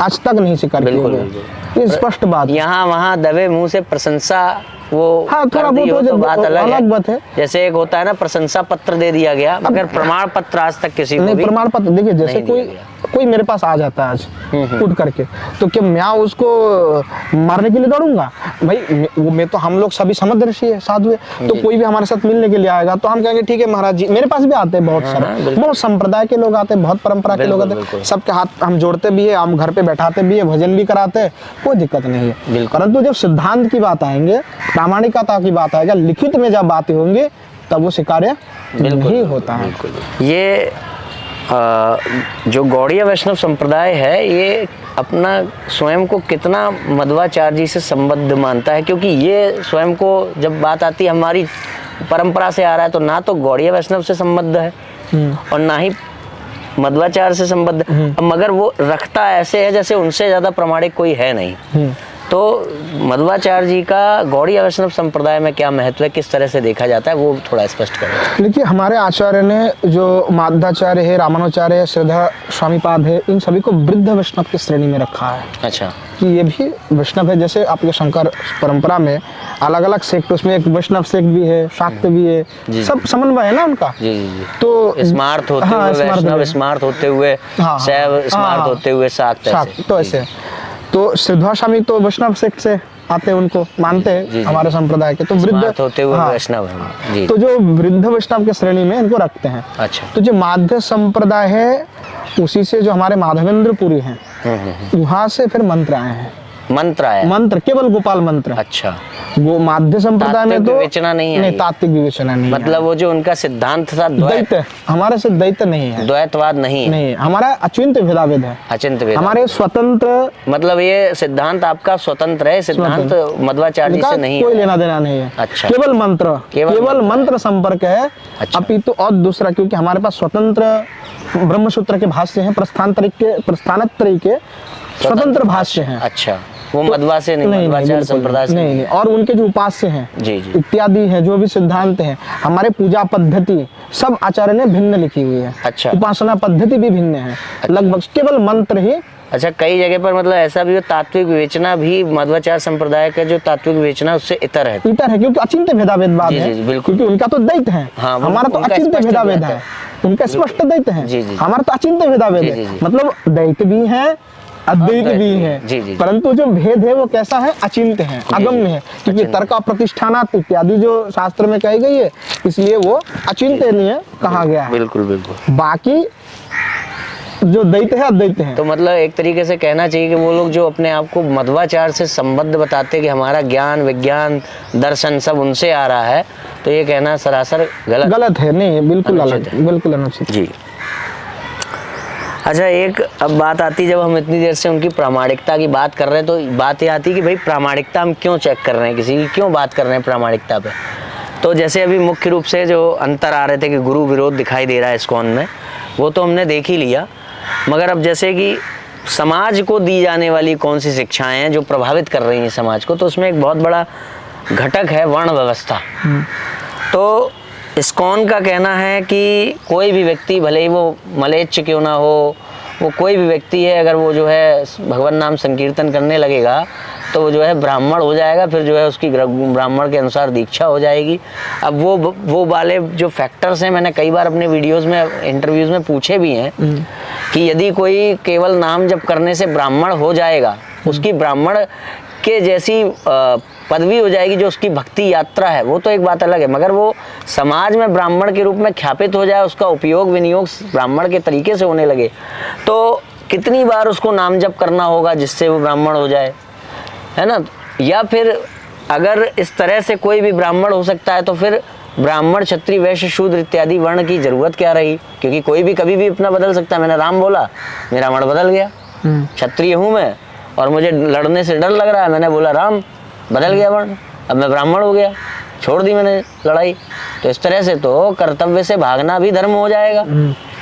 आज तक नहीं स्वीकार किया। ये स्पष्ट बात। यहाँ वहाँ दबे मुंह से प्रशंसा वो हाँ, थोड़ा बहुत तो बात अलग बात है। जैसे एक होता है ना, प्रशंसा पत्र दे दिया गया, मगर प्रमाण पत्र आज तक किसी को भी प्रमाण पत्र। देखिए, जैसे कोई मेरे पास आ जाता है आज उठ करके, तो क्या मैं उसको मारने के लिए दौड़ूंगा? भाई मैं तो, हम लोग सभी समदर्शी है, साधु है, तो कोई भी हमारे साथ मिलने के लिए आएगा तो हम कहेंगे ठीक है महाराज जी। मेरे पास भी आते हैं बहुत सारे, बहुत संप्रदाय के लोग आते हैं, बहुत परंपरा के लोग आते हैं, सबके हाथ हम जोड़ते भी है, हम घर पे बैठाते भी है, भजन भी कराते हैं, कोई दिक्कत नहीं है। परंतु जब सिद्धांत की बात आएंगे, प्रामाणिकता की बात आएगा, लिखित में जब बातें होंगे, तब वो स्वीकार्य नहीं होता है। ये जो गौड़िया वैष्णव संप्रदाय है, ये अपना स्वयं को कितना मध्वाचार्य जी से संबद्ध मानता है? क्योंकि ये स्वयं को, जब बात आती है हमारी परंपरा से आ रहा है, तो ना तो गौड़िया वैष्णव से संबद्ध है और ना ही मध्वाचार्य से संबद्ध, मगर वो रखता ऐसे है जैसे उनसे ज्यादा प्रामाणिक कोई है नहीं। तो मध्वाचार्य जी का गौड़ीय वैष्णव संप्रदाय में क्या महत्व है, किस तरह से देखा जाता है, वो थोड़ा स्पष्ट करें। देखिए, हमारे आचार्य ने जो माध्वाचार्य है, रामानुचार्य है, श्रद्धा स्वामीपाद है, इन सभी को वृद्ध वैष्णव की श्रेणी में रखा है। अच्छा, कि ये भी वैष्णव है। जैसे आपके शंकर परंपरा में अलग अलग सेक्ट, उसमें एक वैष्णव सेक्ट भी है, शाक्त भी है, सब समन्वय है ना उनका। जी जी जी। तो स्मार्त होते हुए वैष्णव, स्मार्त होते हुए शैव, स्मार्त होते हुए शाक्त, तो ऐसे। तो श्रद्धा स्वामी तो वैष्णव सेक्ट से आते हैं, उनको मानते हैं हमारे संप्रदाय के। तो वृद्ध होते हुए वैष्णव है जी। तो जो वृद्ध वैष्णव के श्रेणी में इनको रखते हैं। अच्छा। तो जो माध्य संप्रदाय है, उसी से जो हमारे माधवेंद्रपुरी हैं, वहां से फिर मंत्र आए हैं। मंत्र आया, मंत्र केवल गोपाल मंत्र। अच्छा। वो माध्य संप्रदाय में तो विवेचना नहीं, तात्विक विवेचना नहीं, मतलब वो जो उनका सिद्धांत था द्वैत, हमारे से द्वैत नहीं है, द्वैतवाद नहीं, हमारा अचिंत्य भेदाभेद है, अचिंत्य भेद, हमारे स्वतंत्र, मतलब ये सिद्धांत आपका स्वतंत्र है, सिद्धांत मध्वाचार्य जी से नहीं, कोई लेना देना नहीं है। अच्छा। केवल मंत्र, केवल मंत्र संपर्क है। अच्छा। अपितु और दूसरा, क्योंकि हमारे पास स्वतंत्र ब्रह्मसूत्र के भाष्य हैं, प्रस्थानत्रयी के स्वतंत्र भाष्य हैं। अच्छा, वो मध्वा से नहीं, मध्वाचार्य संप्रदाय से नहीं। और उनके जो उपास्य हैं जी जी इत्यादि हैं, जो भी सिद्धांत हैं, हमारे पूजा पद्धति सब आचार्य ने भिन्न लिखी हुई है। अच्छा। उपासना पद्धति भी भिन्न है। अच्छा। लगभग केवल मंत्र ही। अच्छा, कई जगह पर मतलब ऐसा भी हो, तात्विक विवेचना भी मध्वाचार्य संप्रदाय का जो तात्विक विवेचना उससे इतर है, क्योंकि अचिंत्य भेदाभेद है, क्योंकि उनका तो द्वैत है। हाँ, हमारा तो अचिंत्य भेदाभेद है, उनका स्पष्ट द्वैत है, हमारा तो अचिंत्य भेदाभेद है। मतलब द्वैत भी है, अद्वैत भी है, परंतु जो भेद है वो कैसा है, अचिंत्य है, अगम्य है, क्योंकि तर्क प्रतिष्ठानात् इत्यादि जो शास्त्र में कही गई है, इसलिए वो अचिंतनीय कहा गया है। बिल्कुल बिल्कुल। बाकी जो द्वैत है, अद्वैत है। तो मतलब एक तरीके से कहना चाहिए कि वो लोग जो अपने आप को मध्वाचार्य से संबद्ध बताते कि हमारा ज्ञान, विज्ञान, दर्शन सब उनसे आ रहा है, तो ये कहना सरासर गलत है। नहीं, बिल्कुल अलग, बिल्कुल अनुचित जी। अच्छा, एक अब बात आती, जब हम इतनी देर से उनकी प्रामाणिकता की बात कर रहे हैं, तो बात ये आती कि भाई प्रामाणिकता हम क्यों चेक कर रहे हैं, किसी की क्यों बात कर रहे हैं प्रामाणिकता पे। तो जैसे अभी मुख्य रूप से जो अंतर आ रहे थे कि गुरु विरोध दिखाई दे रहा है इस्कॉन में, वो तो हमने देख ही लिया, मगर अब जैसे कि समाज को दी जाने वाली कौन सी शिक्षाएं हैं जो प्रभावित कर रही हैं समाज को, तो उसमें एक बहुत बड़ा घटक है वर्ण व्यवस्था। तो इस्कॉन का कहना है कि कोई भी व्यक्ति, भले ही वो मलेच्छ क्यों ना हो, वो कोई भी व्यक्ति है, अगर वो जो है भगवान नाम संकीर्तन करने लगेगा तो वो जो है ब्राह्मण हो जाएगा, फिर जो है उसकी ब्राह्मण के अनुसार दीक्षा हो जाएगी। अब वो वाले जो फैक्टर्स हैं, मैंने कई बार अपने वीडियोस में, इंटरव्यूज में पूछे भी हैं कि यदि कोई केवल नाम जप करने से ब्राह्मण हो जाएगा, उसकी ब्राह्मण के जैसी पदवी हो जाएगी, जो उसकी भक्ति यात्रा है, वो तो एक बात अलग है, मगर वो समाज में ब्राह्मण के रूप में ख्यापित हो जाए, उसका उपयोग विनियोग ब्राह्मण के तरीके से होने लगे, तो कितनी बार उसको नाम जप करना होगा जिससे वो ब्राह्मण हो जाए, है ना। या फिर अगर इस तरह से कोई भी ब्राह्मण हो सकता है, तो फिर ब्राह्मण, क्षत्रिय, वैश्य, शूद्र इत्यादि वर्ण की जरूरत क्या रही, क्योंकि कोई भी कभी भी अपना बदल सकता है। मैंने राम बोला, मेरा वर्ण बदल गया, क्षत्रिय हूँ मैं और मुझे लड़ने से डर लग रहा है, मैंने बोला राम, बदल गया वर्ण, अब मैं ब्राह्मण हो गया, छोड़ दी मैंने लड़ाई। तो इस तरह से तो कर्तव्य से भागना भी धर्म हो जाएगा,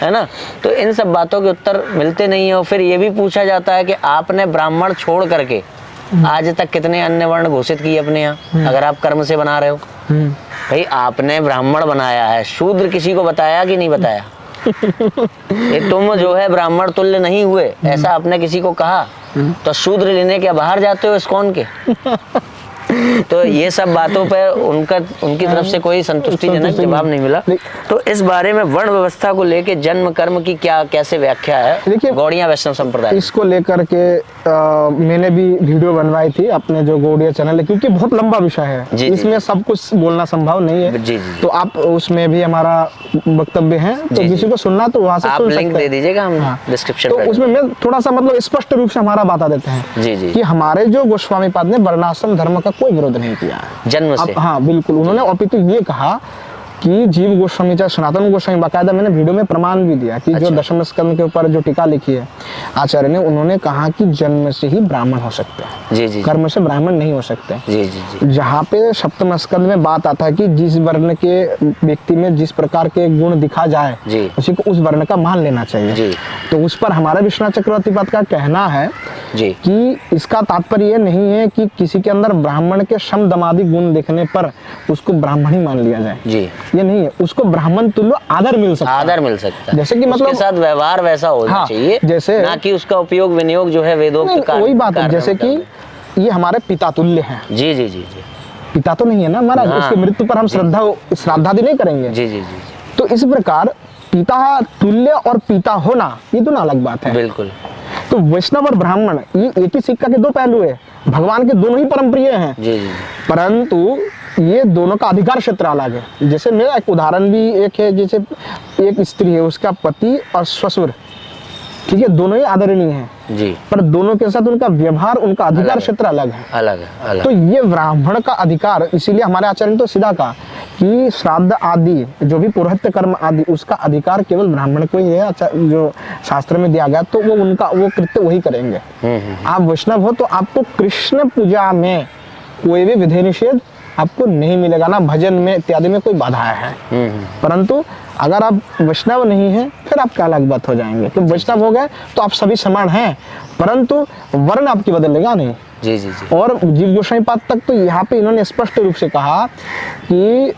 है ना। तो इन सब बातों के उत्तर मिलते नहीं है। और फिर ये भी पूछा जाता है कि आपने ब्राह्मण छोड़ करके आज तक कितने अन्य वर्ण घोषित किए अपने यहाँ, अगर आप कर्म से बना रहे हो। भाई आपने ब्राह्मण बनाया है, शूद्र किसी को बताया कि नहीं बताया? ये तुम जो है ब्राह्मण तुल्य नहीं हुए, ऐसा आपने किसी को कहा? तो शूद्र लेने के बाहर जाते हो इस्कॉन के। तो ये सब बातों पर उनकी तरफ से कोई संतुष्टिजनक जवाब नहीं मिला। तो इस बारे में वर्ण व्यवस्था को लेके जन्म कर्म की क्या कैसे व्याख्या है, देखिए गौड़िया वैष्णव संप्रदाय इसको लेकर के मैंने भी वीडियो बनवाई थी अपने जो गौड़िया चैनल है, क्योंकि बहुत लंबा विषय है, इसमें सब कुछ बोलना संभव नहीं है। जी जी। तो आप उसमें भी हमारा वक्तव्य है, तो किसी को सुनना तो वहाँ से आप लिंक दे दीजिएगा, हम डिस्क्रिप्शन। तो उसमें मैं थोड़ा सा मतलब स्पष्ट रूप से हमारा बता देते हैं जी जी, कि हमारे जो गोस्वामी पाद ने वर्णाश्रम धर्म का कोई विरोध नहीं किया है जन्म से। हाँ बिल्कुल, उन्होंने अपितु ये कहा कि जीव गोस्वामी चाहे सनातन गोस्वामी, बाकायदा मैंने वीडियो में प्रमाण भी दिया कि जो दशम स्कंद के ऊपर जो टीका लिखी है आचार्य ने, उन्होंने कहा कि जन्म से ही ब्राह्मण हो सकते हैं, जी जी, कर्म से ब्राह्मण नहीं हो सकते। जी जी जी। जहाँ पे सप्तम स्कंद में बात आता है कि जिस वर्ण के व्यक्ति में जिस प्रकार के गुण दिखा जाए उसी को उस वर्ण का मान लेना चाहिए। तो उस पर हमारा विश्वनाथ चक्रवर्ती पाद का कहना है जी। कि इसका तात्पर्य ये नहीं है कि किसी के अंदर ब्राह्मण के शम दमादि गुण देखने पर उसको ब्राह्मण ही मान लिया जाए। जी। ये नहीं है, उसको ब्राह्मण तुल्य आदर मिल सकता है। आदर मिल सकता है, जैसे कि मतलब उसके साथ व्यवहार वैसा होना हाँ, चाहिए, जैसे ना कि उसका उपयोग विनियोग जो है वेदोक्त कार्य। वही बात है, जैसे कि ये हमारे पिता तुल्य हैं। जी जी जी जी। पिता तो नहीं है ना हमारा, हाँ। उसकी मृत्यु पर हम श्राद्धादि नहीं करेंगे। जी जी जी। तो इस प्रकार पिता तुल्य और पिता होना ये दोनों अलग बात है। बिल्कुल। तो वैष्णव और ब्राह्मण ये एक ही सिक्का के दो पहलू है, भगवान के दोनों ही परम प्रिय हैं। जी जी। परंतु ये दोनों का अधिकार क्षेत्र अलग है। जैसे मेरा एक उदाहरण भी एक है, जैसे एक स्त्री है, उसका पति और ससुर, ठीक है, दोनों ही आदरणीय हैं जी। पर दोनों के साथ उनका व्यवहार, उनका अधिकार क्षेत्र अलग है। अलग है, अलग। तो ये ब्राह्मण का अधिकार, इसीलिए हमारे आचार्य ने तो सीधा कहा कि श्राद्ध आदि जो भी पुरोहित कर्म आदि उसका अधिकार केवल ब्राह्मण को ही है, जो शास्त्र में दिया गया, तो वो उनका वो कृत्य वही करेंगे। आप वैष्णव हो तो आपको कृष्ण पूजा में कोई भी विधि निषेध आपको नहीं मिलेगा, ना भजन में इत्यादि में कोई बाधा है। परंतु अगर आप वैष्णव नहीं हैं फिर आपका अलग बात हो जाएंगे, कि वैष्णव हो गए तो आप सभी समान हैं, परंतु वर्ण आपकी बदलेगा नहीं। जी जी जी। और जीव गोसाई पाद तक तो यहाँ पे इन्होंने स्पष्ट रूप से कहा कि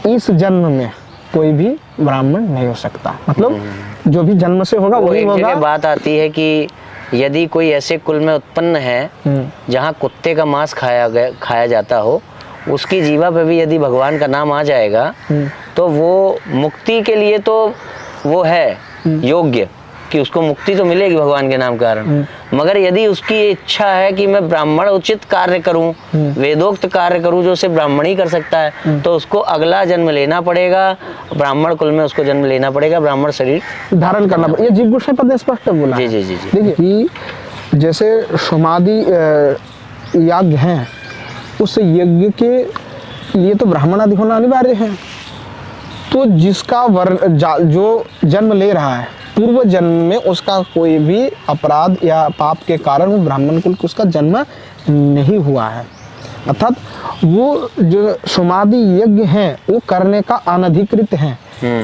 इस जन्म में कोई भी ब्राह्मण नहीं हो सकता, मतलब जो भी जन्म से होगा वही एक होगा। जगह बात आती है कि यदि कोई ऐसे कुल में उत्पन्न है जहाँ कुत्ते का मांस खाया जाता हो, उसकी जीवा पे भी यदि भगवान का नाम आ जाएगा तो वो मुक्ति के लिए तो वो है योग्य, कि उसको मुक्ति तो मिलेगी भगवान के नाम कारण। मगर यदि उसकी इच्छा है कि मैं ब्राह्मण उचित कार्य करूं, वेदोक्त कार्य करूं जो सिर्फ ब्राह्मण ही कर सकता है, तो उसको अगला जन्म लेना पड़ेगा, ब्राह्मण कुल में उसको जन्म लेना पड़ेगा, ब्राह्मण शरीर धारण करना पड़ेगा। ये जीव गोसाई पद ने स्पष्ट बोला। जी जी जी जी। देखिए कि जैसे समाधि यज्ञ हैं, उस यज्ञ के लिए तो ब्राह्मण आदि होना अनिवार्य है। तो जिसका वर्ण जो जन्म ले रहा है पूर्व जन्म में उसका कोई भी अपराध या पाप के कारण वो ब्राह्मण कुल को उसका जन्म नहीं हुआ है, अर्थात वो जो समाधि यज्ञ है वो करने का अनधिकृत है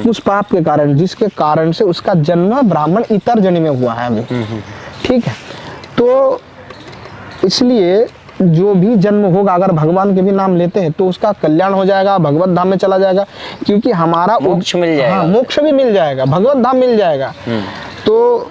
उस पाप के कारण, जिसके कारण से उसका जन्म ब्राह्मण इतर जन्म में हुआ है अभी। ठीक है, तो इसलिए जो भी जन्म होगा अगर भगवान के भी नाम लेते हैं तो उसका कल्याण हो जाएगा, भगवत धाम में चला जाएगा, क्योंकि हमारा मोक्ष मिल जाएगा। हाँ, मोक्ष भी मिल जाएगा, भगवत धाम मिल जाएगा। तो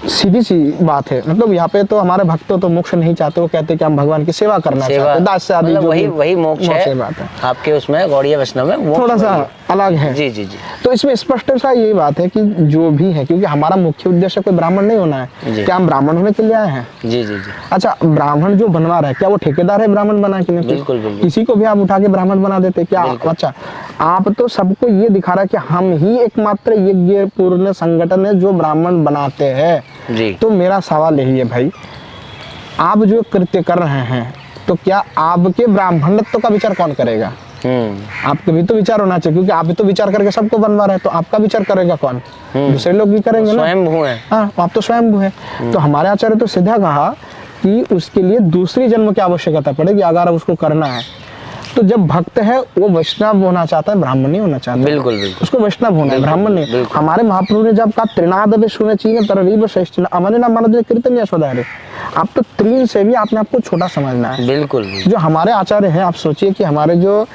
सीधी सी बात है, मतलब यहाँ पे तो हमारे भक्तों तो मोक्ष नहीं चाहते, वो कहते कि हम भगवान की सेवा करना चाहते हैं, दास आदि मतलब जो वही मोक्ष है। बात है आपके उसमें गौड़ीय वैष्णव में थोड़ा सा अलग है। जी जी जी। तो इसमें स्पष्ट सा यही बात है कि जो भी है, क्योंकि हमारा मुख्य उद्देश्य कोई ब्राह्मण नहीं होना है, क्या हम ब्राह्मण होने के लिए आए हैं? जी जी जी। अच्छा, ब्राह्मण जो बनवा रहा है क्या वो ठेकेदार है ब्राह्मण बना के? नहीं, बिल्कुल बिल्कुल। किसी को भी आप उठा के ब्राह्मण बना देते क्या? अच्छा, आप तो सबको ये दिखा रहा है कि हम ही एकमात्र यज्ञ पूर्ण संगठन है जो ब्राह्मण बनाते हैं जी। तो मेरा सवाल यही है भाई, आप जो कृत्य कर रहे हैं तो क्या आपके ब्राह्मणत्व का विचार कौन करेगा? आपके भी तो विचार होना चाहिए, क्योंकि आप भी तो विचार करके सबको बनवा रहे हैं, तो आपका विचार करेगा कौन? दूसरे लोग भी करेंगे ना। स्वयंभू है। हाँ, आप तो स्वयंभू है। तो हमारे आचार्य तो सीधा कहा कि उसके लिए दूसरी जन्म की आवश्यकता पड़ेगी अगर उसको करना है। तो जब भक्त है वो वैष्णव होना चाहता है, ब्राह्मण नहीं होना चाहता। बिल्कुल बिल्कुल। उसको वैष्णव होना है, ब्राह्मण नहीं। हमारे महाप्रभु ने जब कहा त्रिनाद सुने चाहिए तररीब श्रेष्ठ अमन ना मन कीर्तन यशोदारे, आप तो तीन से भी आपने आपको छोटा समझना है। बिल्कुल। जो हमारे आचार्य हैं, आप सोचिए कि हमारे जो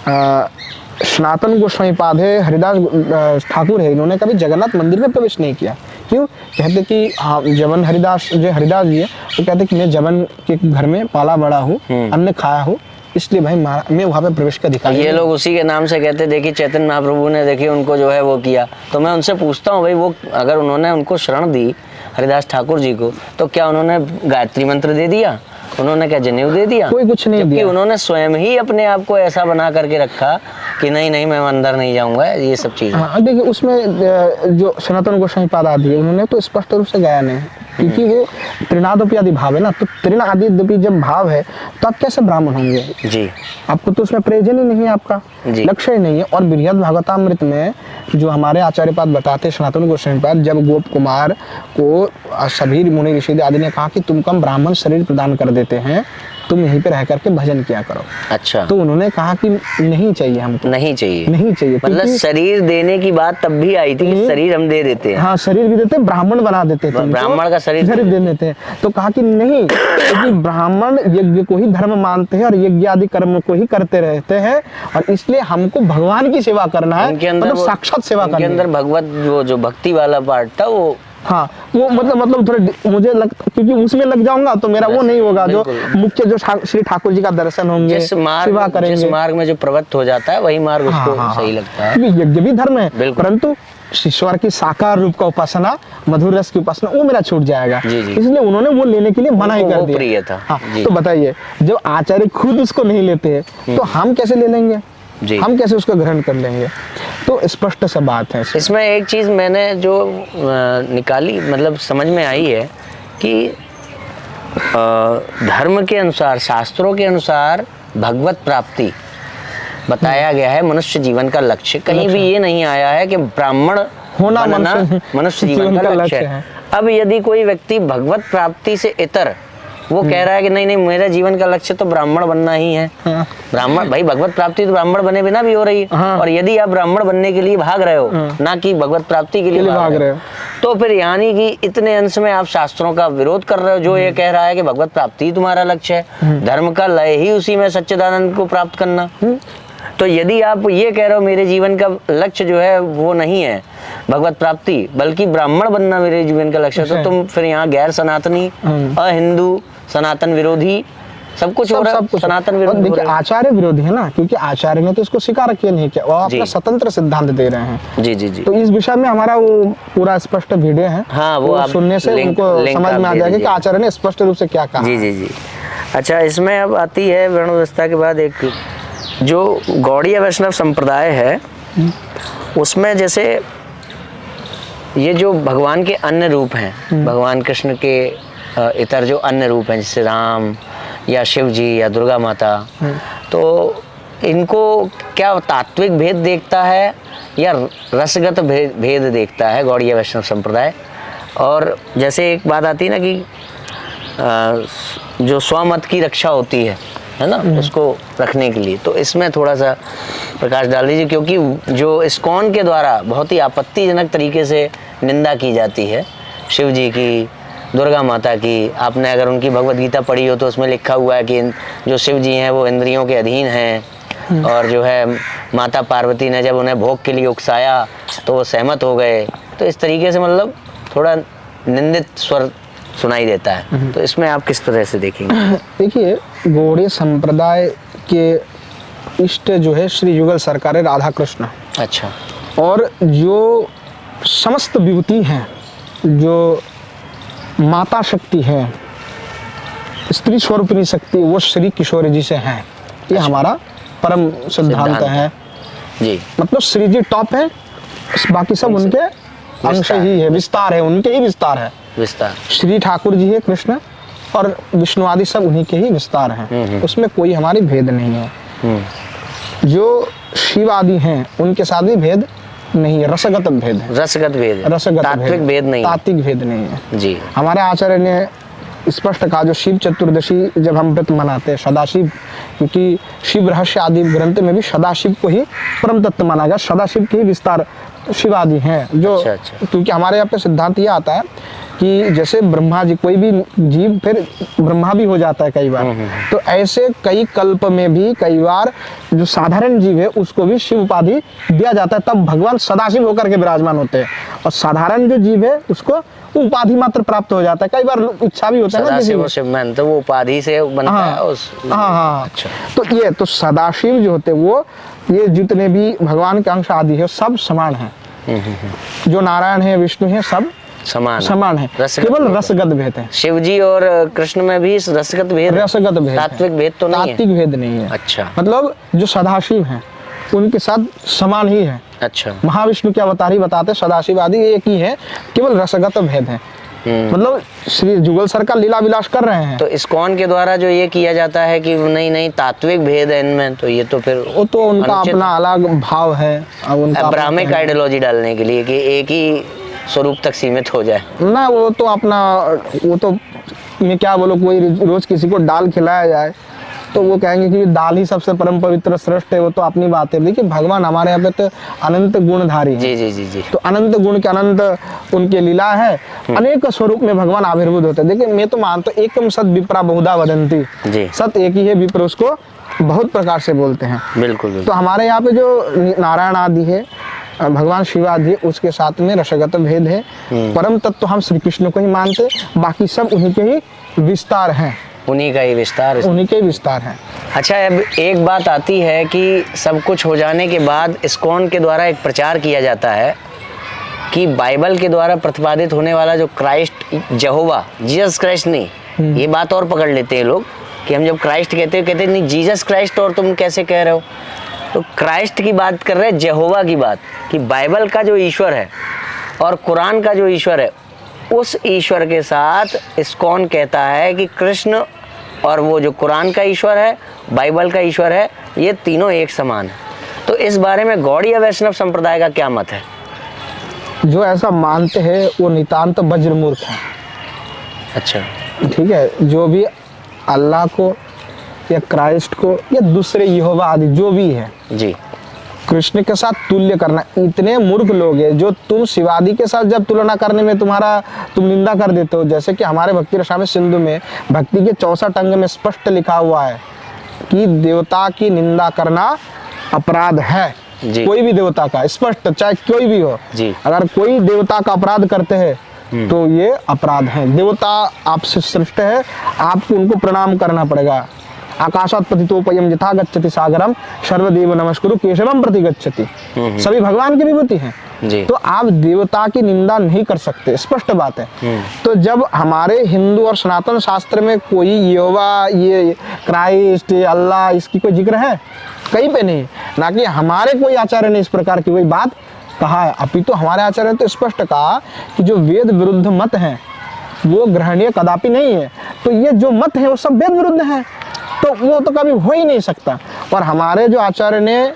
सनातन गोस्वामी पाद है, हरिदास ठाकुर है, इन्होंने कभी जगन्नाथ मंदिर में प्रवेश नहीं किया। क्यों? कहते कि हाँ, जवन हरिदास जो हरिदास जी है वो कहते कि मैं जवन के घर में पाला बड़ा हूँ, अन्न खाया हूँ, इसलिए भाई मैं वहाँ पे प्रवेश का अधिकार। ये लोग उसी के नाम से कहते, देखिए चैतन्य महाप्रभु ने देखिए उनको जो है वो किया। तो मैं उनसे पूछता हूँ भाई, वो अगर उन्होंने उनको शरण दी हरिदास ठाकुर जी को, तो क्या उन्होंने गायत्री मंत्र दे दिया? उन्होंने क्या जनेऊ दे दिया? कोई कुछ नहीं दिया। उन्होंने स्वयं ही अपने आप को ऐसा बना करके रखा कि नहीं नहीं मैं अंदर नहीं जाऊंगा, ये सब चीजें। हाँ, देखिए उसमें जो सनातन गोस्वामी पाद आदि उन्होंने तो स्पष्ट रूप से गाया नहीं, क्योंकि वो त्रिनादपि आदि भाव है ना। तो त्रिनादि जब भाव है तो आप कैसे ब्राह्मण होंगे? जी, आपको तो उसमें प्रयोजन ही नहीं है, आपका लक्ष्य ही नहीं है। और बृहद भागवतामृत में जो हमारे आचार्य पाद बताते सनातन गोस्वामी पाद, जब गोप कुमार को सभी मुनि ऋषि आदि ने कहा कि तुमको हम ब्राह्मण शरीर प्रदान कर देते हैं, तुम यहीं पे रह करके भजन किया करो। अच्छा, तो उन्होंने कहा कि नहीं चाहिए हमको, नहीं चाहिए, नहीं चाहिए। मतलब क्योंकि शरीर देने की बात तब भी आई थी कि शरीर हम दे देते हैं। हाँ, शरीर भी देते, ब्राह्मण बना देते थे, ब्राह्मण का शरीर दे देते हैं। तो कहा कि नहीं, क्योंकि ब्राह्मण यज्ञ को ही धर्म मानते हैं और यज्ञ आदि कर्म को ही करते रहते हैं, और इसलिए हमको भगवान की सेवा करना है, मतलब साक्षात सेवा करनी है। उनके अंदर भगवत वो जो भक्ति वाला पार्ट था वो, हाँ, वो मतलब थोड़ा मुझे क्योंकि उसमें लग जाऊंगा तो मेरा वो नहीं होगा, जो मुख्य जो श्री ठाकुर जी का दर्शन होंगे, सेवा करेंगे, जिस मार्ग में जो प्रवृत्त हो जाता है वही मार्ग उसको सही लगता है। क्योंकि यज्ञ भी धर्म है, परंतु ईश्वर की साकार रूप का उपासना, मधुर रस की उपासना, वो मेरा छूट जाएगा। इसलिए उन्होंने वो लेने के लिए मना ही कर दिया। प्रिय था। हाँ, तो बताइए, जब आचार्य खुद उसको नहीं लेते तो हम कैसे ले लेंगे, हम कैसे उसको ग्रहण कर लेंगे? तो स्पष्ट सा बात है। इसमें एक चीज मैंने जो निकाली, मतलब समझ में आई है कि धर्म के अनुसार, शास्त्रों के अनुसार भगवत प्राप्ति बताया गया है मनुष्य जीवन का लक्ष्य। कहीं भी ये नहीं आया है कि ब्राह्मण होना मनुष्य जीवन का लक्ष्य है। अब यदि कोई व्यक्ति भगवत प्राप्ति से इतर वो कह रहा है कि नहीं नहीं, मेरा जीवन का लक्ष्य तो ब्राह्मण बनना ही है, ब्राह्मण, भाई भगवत प्राप्ति तो ब्राह्मण बने बिना भी हो रही है, और यदि आप ब्राह्मण बनने के लिए भाग रहे हो, ना कि भगवत प्राप्ति के लिए भाग रहे हो, तो फिर यानी कि इतने अंश में आप शास्त्रों का विरोध कर रहे हो, जो ये कह रहा है कि भगवत प्राप्ति ही तुम्हारा लक्ष्य है, धर्म का लय ही उसी में सच्चिदानंद को प्राप्त करना। तो यदि आप ये कह रहे हो मेरे जीवन का लक्ष्य जो है वो नहीं है भगवत प्राप्ति, बल्कि ब्राह्मण बनना मेरे जीवन का लक्ष्य, तो तुम फिर यहाँ गैर सनातनी, अहिंदू, सनातन विरोधी सब कुछ हो रहा है, सनातन विरोधी। देखिए, आचार्य विरोधी है ना, क्योंकि आचार्य ने तो इसको स्वीकार किया नहीं किया, वो अपना स्वतंत्र सिद्धांत दे रहे हैं। जी जी जी। तो इस विषय में हमारा वो पूरा स्पष्ट वीडियो है, हाँ, वो सुनने से उनको समझ में आ जाएगा कि आचार्य ने स्पष्ट रूप से क्या कहा। जी जी जी। अच्छा, इसमें अब आती है वर्ण व्यवस्था के बाद एक जो गौड़ीय वैष्णव संप्रदाय है, उसमें जैसे ये जो भगवान के अन्य रूप हैं, भगवान कृष्ण के इतर जो अन्य रूप हैं, जैसे राम या शिव जी या दुर्गा माता, तो इनको क्या तात्विक भेद देखता है या रसगत भेद देखता है गौड़ीय वैष्णव संप्रदाय? और जैसे एक बात आती है ना कि जो स्वमत की रक्षा होती है ना, उसको रखने के लिए, तो इसमें थोड़ा सा प्रकाश डाल दीजिए, क्योंकि जो इस्कॉन के द्वारा बहुत ही आपत्तिजनक तरीके से निंदा की जाती है शिव जी की, दुर्गा माता की। आपने अगर उनकी भगवत गीता पढ़ी हो तो उसमें लिखा हुआ है कि जो शिव जी हैं वो इंद्रियों के अधीन हैं, और जो है माता पार्वती ने जब उन्हें भोग के लिए उकसाया तो वो सहमत हो गए। तो इस तरीके से मतलब थोड़ा निंदित स्वर सुनाई देता है, तो इसमें आप किस तरह से देखेंगे? देखिए, गौड़ीय संप्रदाय के इष्ट जो है श्री युगल सरकार है राधा कृष्ण। अच्छा। और जो समस्त विभूति हैं, जो माता शक्ति है, स्त्री स्वरूपिणी शक्ति, वो श्री किशोर जी से हैं। ये हमारा परम सिद्धांत है जी। मतलब श्री जी टॉप है, बाकी सब उनके अंश ही है, विस्तार है, उनके ही विस्तार है, विस्तार। श्री ठाकुर जी है कृष्ण, और विष्णु आदि सब उन्हीं के ही विस्तार हैं, उसमें कोई हमारी भेद नहीं है। जो शिव आदि हैं उनके साथ भी भेद नहीं है, रसगत भेद है, रसगत भेद, रसगत तात्विक भेद नहीं, तात्विक भेद नहीं है जी। हमारे आचार्य ने स्पष्ट कहा, जो शिव चतुर्दशी जब हम व्रत मनाते हैं सदाशिव, क्योंकि शिव रहस्य आदि ग्रंथ में भी सदाशिव को ही परम तत्व माना गया, सदाशिव के ही विस्तार शिव आदि हैं जो। अच्छा। क्योंकि हमारे यहाँ पे सिद्धांत ये आता है कि जैसे ब्रह्मा जी, कोई भी जीव फिर ब्रह्मा भी हो जाता है कई बार, तो ऐसे कई कल्प में भी कई बार जो साधारण जीव है उसको भी शिव उपाधि दिया जाता है, तब भगवान सदाशिव होकर के विराजमान होते हैं, और साधारण जो जीव है उसको उपाधि मात्र प्राप्त हो जाता है। कई बार इच्छा भी होता है ना किसी, तो वो उपाधि से बनता है उस। हाँ। अच्छा। तो ये तो सदाशिव जो होते वो, ये जितने भी भगवान के अंश आदि है सब समान है, जो नारायण है विष्णु है सब समान है, केवल रसगत भेद है। शिव जी और कृष्ण में भी रसगत भेद, तात्विक भेद तो नहीं है, तात्विक भेद नहीं है। अच्छा। मतलब जो सदाशिव हैं उनके साथ समान ही है। अच्छा। महाविष्णु के अवतार ही बताते, सदाशिव आदि एक ही है, केवल रसगत भेद है। मतलब श्री जुगल सर का लीला विलास कर रहे हैं। तो इस्कॉन के द्वारा जो ये किया जाता है कि नहीं तात्विक भेद है इनमें, तो ये तो फिर वो तो उनका अपना अलग भाव है, अब उनका ब्राह्मिक आइडियोलॉजी डालने के लिए कि एक ही स्वरूप तक सीमित हो जाए ना, वो तो अपना, वो तो मैं क्या बोलूँ, कोई रोज किसी को दाल खिलाया जाए तो वो कहेंगे कि दाल ही सबसे परम पवित्र श्रेष्ठ है। वो तो अपनी बात है। देखिए भगवान हमारे यहाँ पे तो अनंत गुणधारी है। जी जी जी जी। तो अनंत गुण के अनंत उनके लीला है। अनेक स्वरूप में भगवान आविर्भूत होते हैं। देखिए मैं तो मानता हूँ एकम सत विप्रा बहुधा वदंती, जी सत एक ही है, विप्र उसको बहुत प्रकार से बोलते हैं। बिल्कुल बिल्कुल। तो हमारे यहाँ पे जो नारायण आदि है, भगवान शिव आदि है, उसके साथ में रसगत भेद है। परम तत्व हम श्री कृष्ण को ही मानते, बाकी सब उन्हीं के ही विस्तार हैं, उन्हीं का ही विस्तार, उन्हीं के ही विस्तार हैं। अच्छा अब एक बात आती है कि सब कुछ हो जाने के बाद इस्कॉन के द्वारा एक प्रचार किया जाता है कि बाइबल के द्वारा प्रतिपादित होने वाला जो क्राइस्ट यहोवा, जीसस क्राइस्ट नहीं, ये बात और पकड़ लेते हैं लोग कि हम जब क्राइस्ट कहते हैं नहीं जीसस क्राइस्ट, और तुम कैसे कह रहे हो। तो क्राइस्ट की बात कर रहे हैं, यहोवा की बात, कि बाइबल का जो ईश्वर है और कुरान का जो ईश्वर है, उस ईश्वर के साथ इस्कॉन कहता है कि कृष्ण और वो जो कुरान का ईश्वर है, बाइबल का ईश्वर है, ये तीनों एक समान है। तो इस बारे में गौड़ीय वैष्णव संप्रदाय का क्या मत है? जो ऐसा मानते हैं वो नितांत वज्रमूर्ख है। अच्छा, ठीक है। जो भी अल्लाह को या क्राइस्ट को या दूसरे यहोवा आदि जो भी है जी, कृष्ण के साथ तुल्य करना, इतने मूर्ख लोग हैं जो तुम शिवादि के साथ जब तुलना करने में तुम निंदा कर देते हो। जैसे कि हमारे भक्ति रसायन सिंधु में भक्ति के 64 अंग में स्पष्ट लिखा हुआ है कि देवता की निंदा करना अपराध है। कोई भी देवता का, स्पष्ट, चाहे कोई भी हो जी। अगर कोई देवता का अपराध करते हैं तो ये अपराध है। देवता आपसे श्रेष्ठ है, आपको उनको प्रणाम करना पड़ेगा। आकाशात पतितोपयम यथा गच्छति सागरम सर्वदेव नमस्कुरु केशवम प्रति गच्छति। सभी भगवान की विभूति हैं जी। तो आप देवता की निंदा नहीं कर सकते, स्पष्ट बात है। तो जब हमारे हिंदू और सनातन शास्त्र में कोई यहोवा, ये क्राइस्ट, अल्लाह, इसकी कोई जिक्र है कहीं पे नहीं, ना कि हमारे कोई आचार्य ने इस प्रकार की कोई बात कहा है। अभी तो हमारे आचार्य ने तो स्पष्ट कहा कि जो वेद विरुद्ध मत है वो ग्रहणीय कदापि नहीं है। तो ये जो मत है वो सब वेद विरुद्ध है, तो वो तो कभी हो ही नहीं सकता। और हमारे जो आचार्य ने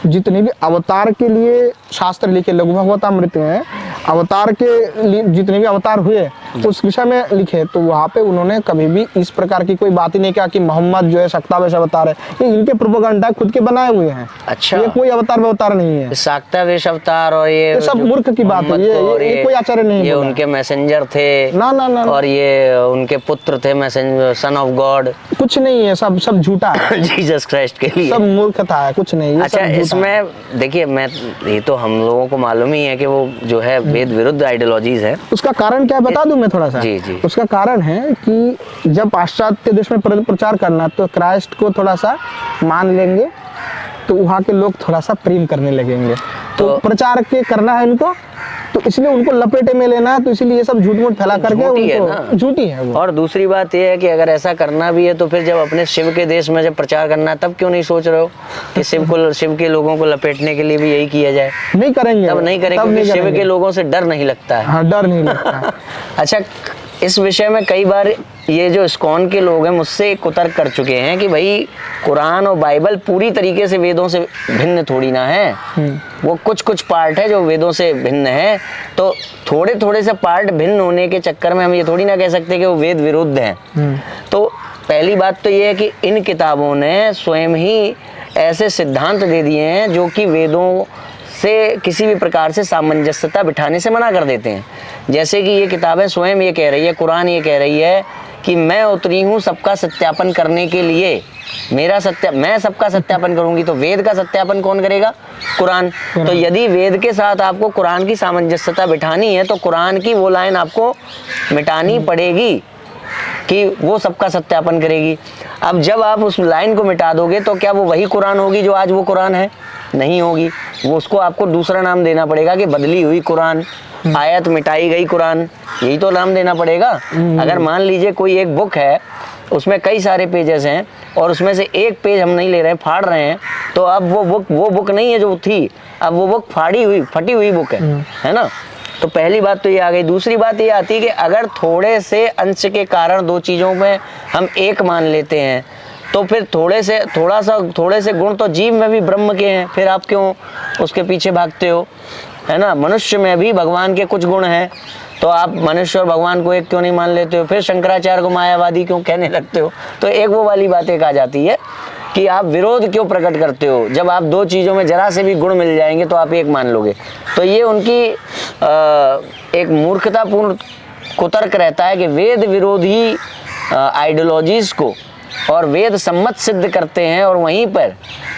जितने भी अवतार के लिए शास्त्र लिखे, लघु भगवतामृत में अवतार के लिए जितने भी अवतार हुए उस विषय में लिखे, तो वहाँ पे उन्होंने कभी भी इस प्रकार की कोई बात ही नहीं कहा कि मोहम्मद जो है शाक्तावेश अवतार है। ये इनके प्रोपेगेंडा खुद के बनाए हुए हैं। अच्छा, ये कोई अवतार नहीं है, शाक्तावेश अवतार और ये सब मूर्ख की बात है। ये कोई आचार्य नहीं, ये उनके मैसेंजर थे ना ना ना, और ये उनके पुत्र थे, मैसेंजर, सन ऑफ गॉड, कुछ नहीं है, सब झूठा है। जीसस क्राइस्ट के लिए सब मूर्खता है, कुछ नहीं। अच्छा, इसमें देखिए मैं, ये तो हम लोगों को मालूम ही है कि वो जो है वेद विरुद्ध आइडियोलॉजीज है। उसका कारण क्या है बता दूं मैं थोड़ा सा। जी जी। उसका कारण है कि जब पाश्चात्य देश में प्रचार करना तो क्राइस्ट को थोड़ा सा मान लेंगे तो वहाँ के लोग थोड़ा सा प्रेम करने लगेंगे, तो प्रचार के करना है उनको, तो इसलिए उनको लपेटे में लेना है। तो इसलिए ये सब झूठ मूठ फैला करके उनको झूठी है वो। और दूसरी बात ये है कि अगर ऐसा करना भी है तो फिर जब अपने शिव के देश में जब प्रचार करना है तब क्यों नहीं सोच रहे हो कि शिव के लोगों को लपेटने के लिए भी यही किया जाए? नहीं करेंगे, तब नहीं करेंगे, शिव के लोगों से डर नहीं लगता है। हाँ, डर नहीं लगता है। अच्छा, इस विषय में कई बार ये जो इस्कॉन के लोग हैं मुझसे कुतर्क कर चुके हैं कि भाई कुरान और बाइबल पूरी तरीके से वेदों से भिन्न थोड़ी ना है, वो कुछ पार्ट है जो वेदों से भिन्न है। तो थोड़े से पार्ट भिन्न होने के चक्कर में हम ये थोड़ी ना कह सकते कि वो वेद विरुद्ध हैं। तो पहली बात तो ये है कि इन किताबों ने स्वयं ही ऐसे सिद्धांत दे दिए हैं जो कि वेदों से किसी भी प्रकार से सामंजस्यता बिठाने से मना कर देते हैं। जैसे कि ये किताबें स्वयं ये कह रही है, कुरान ये कह रही है कि मैं उतरी हूँ सबका सत्यापन करने के लिए, मैं सबका सत्यापन करूंगी। तो वेद का सत्यापन कौन करेगा? कुरान। तो यदि वेद के साथ आपको कुरान की सामंजस्यता बिठानी है तो कुरान की वो लाइन आपको मिटानी पड़ेगी कि वो सबका सत्यापन करेगी। अब जब आप उस लाइन को मिटा दोगे तो क्या वो वही कुरान होगी जो आज वो कुरान है? नहीं होगी। वो उसको आपको दूसरा नाम देना पड़ेगा कि बदली हुई कुरान, आयत मिटाई गई कुरान, यही तो नाम देना पड़ेगा। अगर मान लीजिए कोई एक बुक है, उसमें कई सारे पेजेस हैं और उसमें से एक पेज हम नहीं ले रहे हैं, फाड़ रहे हैं, तो अब वो बुक नहीं है जो थी, अब वो बुक फटी हुई बुक है ना। तो पहली बात तो ये आ गई। दूसरी बात ये आती है कि अगर थोड़े से अंश के कारण दो चीज़ों में हम एक मान लेते हैं तो फिर थोड़े से गुण तो जीव में भी ब्रह्म के हैं, फिर आप क्यों उसके पीछे भागते हो, है ना। मनुष्य में भी भगवान के कुछ गुण हैं, तो आप मनुष्य और भगवान को एक क्यों नहीं मान लेते हो? फिर शंकराचार्य को मायावादी क्यों कहने लगते हो? तो एक वो वाली बात एक आ जाती है कि आप विरोध क्यों प्रकट करते हो? जब आप दो चीज़ों में जरा से भी गुण मिल जाएंगे तो आप एक मान लोगे। तो ये उनकी एक मूर्खतापूर्ण कुतर्क रहता है कि वेद विरोधी आइडियोलॉजीज को और वेद सम्मत सिद्ध करते हैं, और वहीं पर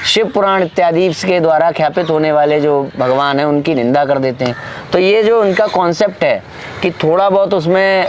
शिव पुराण इत्यादि के द्वारा ख्यापित होने वाले जो भगवान हैं उनकी निंदा कर देते हैं। तो ये जो उनका कॉन्सेप्ट है कि थोड़ा बहुत उसमें,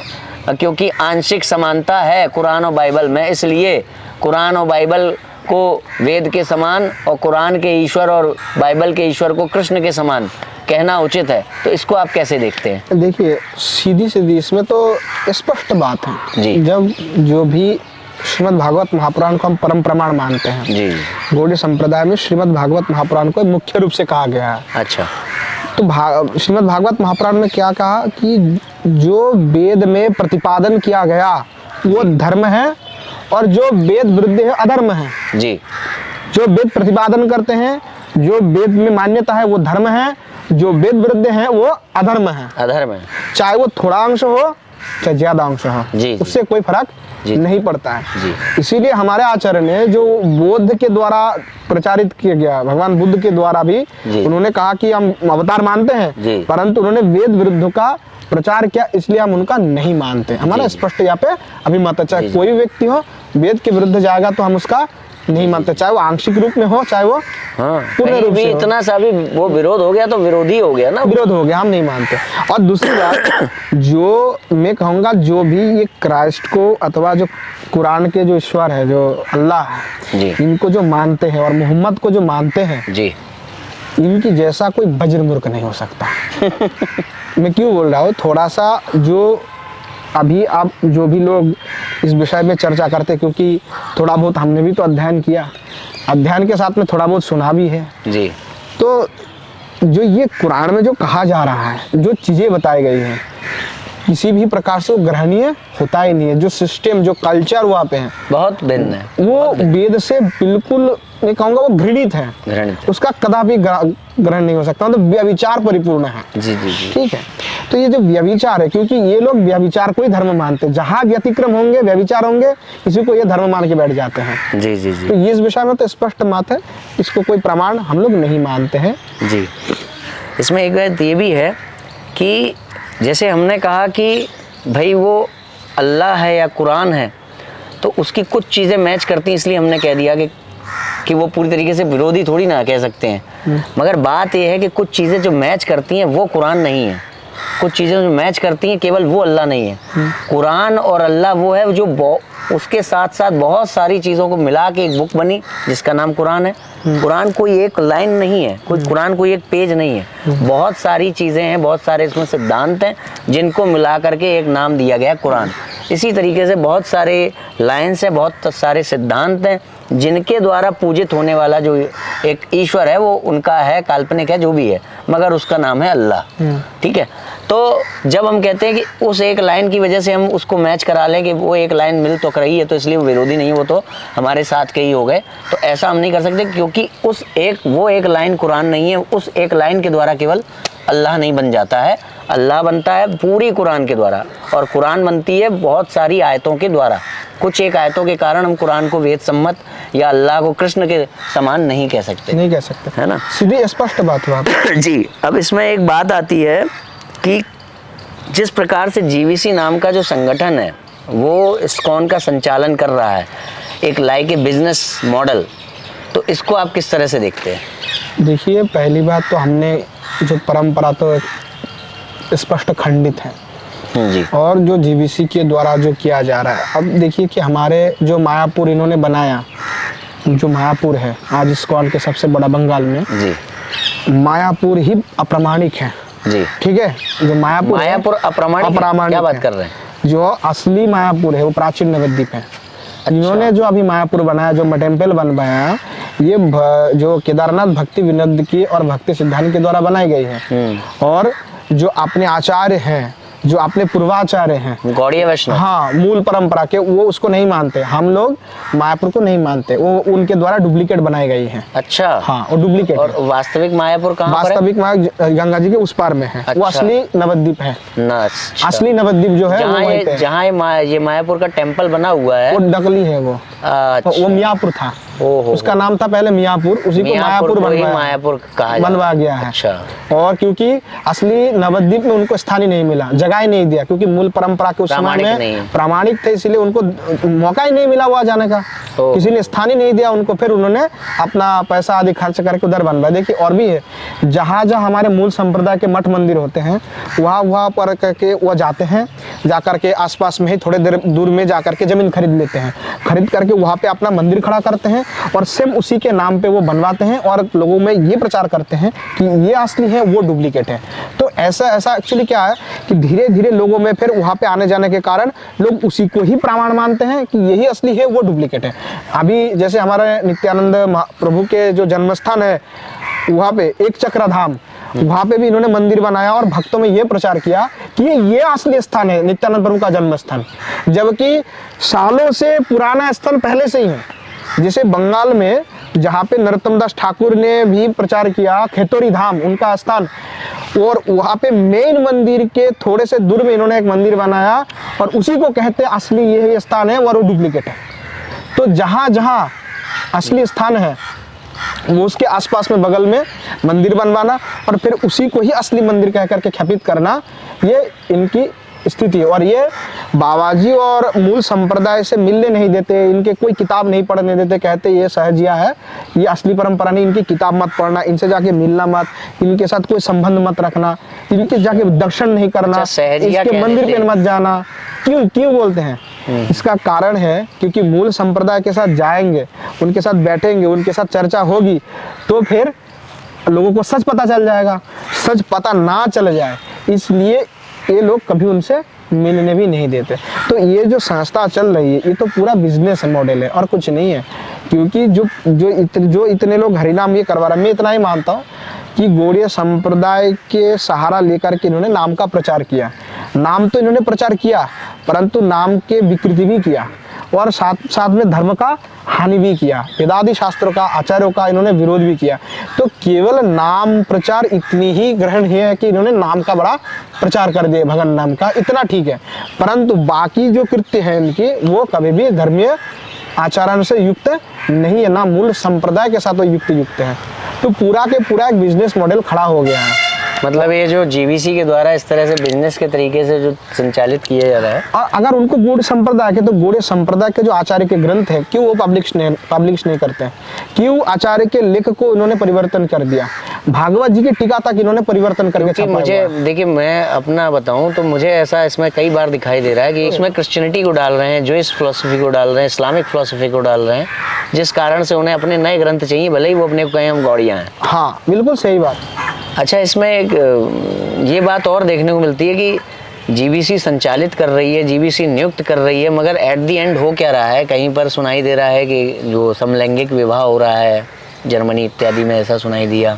क्योंकि आंशिक समानता है कुरान और बाइबल में, इसलिए कुरान और बाइबल को वेद के समान और कुरान के ईश्वर और बाइबल के ईश्वर को कृष्ण के समान कहना उचित है। तो इसको आप कैसे देखते हैं? देखिए, सीधी सीधी इसमें तो स्पष्ट बात है जी। जब जो भी श्रीमद् भागवत महापुराण को हम परम प्रमाण मानते हैं, जी। गौड़ीय संप्रदाय में श्रीमद् भागवत महापुराण को मुख्य रूप से कहा गया है। अच्छा। तो श्रीमद् भागवत महापुराण में क्या कहा कि जो वेद में प्रतिपादन किया गया वो धर्म है, और जो वेद विरुद्ध है अधर्म है। जी। जो वेद प्रतिपादन करते हैं, जो वेद में मान्यता है वो धर्म है, जो वेद विरुद्ध है वो अधर्म है। अधर्म है, चाहे वो थोड़ा अंश हो चाहे ज्यादा अंश हो, जी, उससे कोई फर्क नहीं पड़ता है। जी। इसीलिए हमारे आचार्य ने जो बुद्ध के द्वारा प्रचारित किया गया, भगवान बुद्ध के द्वारा भी उन्होंने कहा कि हम अवतार मानते हैं, परंतु उन्होंने वेद विरुद्ध का प्रचार किया, इसलिए हम उनका नहीं मानते। हमारा स्पष्ट यहाँ पे अभिमत है, चाहे कोई भी व्यक्ति हो वेद के विरुद्ध जाएगा तो हम उसका नहीं मानते, चाहे वो आंशिक रूप में हो चाहे वो पूर्ण रूप से। इतना सा भी वो विरोध हो गया तो विरोधी हो गया ना, विरोध हो गया, हम नहीं मानते। और दूसरी बात जो मैं कहूँगा, जो भी ये क्राइस्ट को अथवा जो कुरान के जो ईश्वर है, जो अल्लाह है, इनको जो मानते हैं और मोहम्मद को जो मानते हैं जी, इनकी जैसा कोई वज्रमूर्ख नहीं हो सकता। मैं क्यों बोल रहा हूँ, थोड़ा सा जो अभी आप जो भी लोग इस विषय में चर्चा करते, क्योंकि थोड़ा बहुत हमने भी तो अध्ययन किया, अध्ययन के साथ में थोड़ा बहुत सुना भी है जी। तो जो ये कुरान में जो कहा जा रहा है, जो चीज़ें बताई गई हैं, किसी भी प्रकार से वो ग्रहणीय होता ही नहीं है। जो सिस्टम, जो कल्चर वहाँ पे है बहुत भिन्न है, वो वेद से बिल्कुल मैं कहूँगा वो घृणित है, उसका कदापि ग्रहण नहीं हो सकता, मतलब व्यभिचार परिपूर्ण है। जी जी जी। ठीक है, तो ये जो व्यभिचार है, क्योंकि ये लोग व्यभिचार को ही धर्म मानते हैं, जहाँ व्यतिक्रम होंगे, व्यभिचार होंगे, इसी को ये धर्म मान के बैठ जाते हैं। जी जी जी। तो ये इस विषय में तो स्पष्ट बात है, इसको कोई प्रमाण हम लोग नहीं मानते हैं जी। इसमें एक बात ये भी है कि जैसे हमने कहा कि भाई वो अल्लाह है या कुरान है, तो उसकी कुछ चीज़ें मैच करती हैं, इसलिए हमने कह दिया कि वो पूरी तरीके से विरोधी थोड़ी ना कह सकते हैं। मगर बात ये है कि कुछ चीज़ें जो मैच करती हैं वो कुरान नहीं है, कुछ चीज़ें जो मैच करती हैं केवल वो अल्लाह नहीं है। कुरान और अल्लाह वो है जो उसके साथ साथ बहुत सारी चीज़ों को मिला के एक बुक बनी जिसका नाम कुरान है। कुरान कोई एक लाइन नहीं है, कुरान कोई एक पेज नहीं है, बहुत सारी चीज़ें हैं, बहुत सारे इसमें सिद्धांत हैं जिनको मिला करके एक नाम दिया गया है कुरान। इसी तरीके से बहुत सारे लाइन्स हैं, बहुत सारे सिद्धांत हैं जिनके द्वारा पूजित होने वाला जो एक ईश्वर है वो उनका है, काल्पनिक है, जो भी है, मगर उसका नाम है अल्लाह। ठीक है, तो जब हम कहते हैं कि उस एक लाइन की वजह से हम उसको मैच करा लें कि वो एक लाइन मिल तो रही है तो इसलिए वो विरोधी नहीं, वो तो हमारे साथ के ही हो गए, तो ऐसा हम नहीं कर सकते, क्योंकि वो एक लाइन कुरान नहीं है, उस एक लाइन के द्वारा केवल अल्लाह नहीं बन जाता है, अल्लाह बनता है पूरी कुरान के द्वारा, और कुरान बनती है बहुत सारी आयतों के द्वारा। कुछ एक आयतों के कारण हम कुरान को वेद सम्मत या अल्लाह को कृष्ण के समान नहीं कह सकते, है ना, सीधी स्पष्ट बात हुआ जी। अब इसमें एक बात आती है कि जिस प्रकार से जीवीसी नाम का जो संगठन है वो इस्कॉन का संचालन कर रहा है, एक लाइक ए बिजनेस मॉडल, तो इसको आप किस तरह से देखते हैं? देखिए, पहली बात तो हमने जो परंपरा तो स्पष्ट खंडित है जी, और जो जीवीसी के द्वारा जो किया जा रहा है, अब देखिए कि हमारे जो मायापुर इन्होंने बनाया, जो मायापुर है आज इस्कॉन के सबसे बड़ा बंगाल में जी, मायापुर ही अप्रामाणिक है जी। ठीक है, जो मायापुर अप्रामाणिक क्या बात कर रहे हैं? जो असली मायापुर है वो प्राचीन नवद्वीप है। इन्होंने जो अभी मायापुर बनाया, जो टेम्पल बनवाया, ये जो केदारनाथ भक्ति विनोद की और भक्ति सिद्धांत के द्वारा बनाई गई है, और जो अपने आचार्य हैं जो अपने पूर्वाचार्य हैं, गौड़ीय वैष्णव, हाँ, मूल परंपरा के, वो उसको नहीं मानते। हम लोग मायापुर को नहीं मानते, वो उनके द्वारा डुप्लीकेट बनाई गई है। अच्छा, हाँ, वो डुप्लीकेट। और वास्तविक मायापुर कहाँ पर है? वास्तविक माया गंगा जी के उस पार में है। अच्छा। वो असली नवद्वीप है। अच्छा। असली नवद्वीप जो है वो वहीं पे है। जहाँ ये मायापुर का टेम्पल बना हुआ है, वो नकली है वो। अच्छा। वो मियापुर था, ओहो, उसका नाम था पहले मियापुर, उसी को मायापुर मायापुर कहा बनवा गया है। अच्छा। और क्योंकि असली नवद्वीप में उनको स्थान ही नहीं मिला, जगह ही नहीं दिया, क्योंकि मूल परंपरा के उस समय में प्रामाणिक थे, इसलिए उनको मौका ही नहीं मिला वहाँ जाने का, किसी ने स्थान ही नहीं दिया उनको। फिर उन्होंने अपना पैसा आदि खर्च करके उधर बनवाया। देखिए और भी है, जहाँ जहाँ हमारे मूल संप्रदाय के मठ मंदिर होते हैं, वहाँ पर करके वह जाते हैं, जा करके आसपास में ही थोड़े देर दूर में जा करके जमीन खरीद लेते हैं, खरीद करके वहाँ पे अपना मंदिर खड़ा करते हैं और सेम उसी के नाम पे वो बनवाते हैं और लोगों में ये प्रचार करते हैं कि ये असली है, वो डुप्लीकेट है। तो ऐसा एक्चुअली क्या है कि धीरे धीरे लोगों में फिर वहाँ पे आने जाने के कारण लोग उसी को ही प्रमाण मानते हैं कि यही असली है, वो डुप्लीकेट है। अभी जैसे हमारे नित्यानंद प्रभु के जो जन्म स्थान है, वहाँ पे एक चक्रधाम, वहाँ पे भी इन्होंने मंदिर बनाया और भक्तों में ये प्रचार किया कि ये असली स्थान है, नित्यानंद प्रभु का जन्म स्थान, जबकि सालों से पुराना स्थल पहले से ही है। जैसे बंगाल में जहाँ पे नरोत्तम दास ठाकुर ने भी प्रचार किया, खेतोरी धाम उनका स्थान, और वहाँ पे मेन मंदिर के थोड़े से दूर में इन्होंने एक मंदिर बनाया और उसी को कहते हैं असली ये स्थान है और वो डुप्लीकेट है। तो जहाँ जहाँ असली स्थान है वो उसके आसपास में बगल में मंदिर बनवाना और फिर उसी को ही असली मंदिर कह करके ख्यापित करना, ये इनकी स्थिति है। और ये बाबाजी और मूल संप्रदाय से मिलने नहीं देते, इनके कोई किताब नहीं पढ़ने देते, कहते ये सहजिया है, ये असली परंपरा नहीं, इनकी किताब मत पढ़ना, इनसे जाके मिलना मत, इनके साथ कोई संबंध मत रखना, इनके जाके दर्शन नहीं करना, इसके मंदिर पे मत जाना। क्यों बोलते हैं? इसका कारण है क्योंकि मूल संप्रदाय के साथ जाएंगे, उनके साथ बैठेंगे, उनके साथ चर्चा होगी, तो फिर लोगों को सच पता चल जाएगा। सच पता ना चल जाए इसलिए ये लोग कभी उनसे मिलने भी नहीं देते। तो ये जो संस्था चल रही है, ये तो पूरा बिजनेस मॉडल है और कुछ नहीं है। क्योंकि जो इतने लोग हरिनाम ये करवा रहे हैं, मैं इतना ही मानता हूँ कि गौड़ीय संप्रदाय के सहारा लेकर के इन्होंने नाम का प्रचार किया। नाम तो इन्होंने प्रचार किया, परंतु नाम के विकृति भी किया और साथ साथ में धर्म का हानि भी किया, वेदादि शास्त्रों का, आचार्यों का इन्होंने विरोध भी किया। तो केवल नाम प्रचार इतनी ही ग्रहणीय है कि इन्होंने नाम का बड़ा प्रचार कर दिया, भगवान नाम का, इतना ठीक है। परंतु बाकी जो कृत्य है इनकी, वो कभी भी धर्मीय आचरण से युक्त नहीं है, ना मूल संप्रदाय के साथ वो युक्त है। तो पूरा के पूरा एक बिजनेस मॉडल खड़ा हो गया है। मतलब ये जो जीवीसी के द्वारा इस तरह से बिजनेस के तरीके से जो संचालित किया जा रहा है, और अगर उनको गौड़ संप्रदाय के, तो गौड़ संप्रदाय के जो आचार्य के ग्रंथ है, क्यों वो पब्लिश नहीं करते हैं? क्यों आचार्य के लेख को इन्होंने परिवर्तन कर दिया? भागवत जी की टीका तक इन्होंने परिवर्तन करके छापा। मुझे देखिए, मैं अपना बताऊं तो मुझे ऐसा इसमें कई बार दिखाई दे रहा है कि इसमें क्रिश्चियनिटी को डाल रहे हैं, जूइश फिलोसफी को डाल रहे हैं, इस्लामिक फिलोसफी को डाल रहे हैं, जिस कारण से उन्हें अपने नए ग्रंथ चाहिए, भले ही वो अपने को कहें हम गौड़िया हैं। हाँ, बिल्कुल सही बात। अच्छा, इसमें एक ये बात और देखने को मिलती है कि जीबीसी संचालित कर रही है, जीबीसी नियुक्त कर रही है, मगर एट द एंड हो क्या रहा है? कहीं पर सुनाई दे रहा है कि जो समलैंगिक विवाह हो रहा है, जर्मनी इत्यादि में ऐसा सुनाई दिया।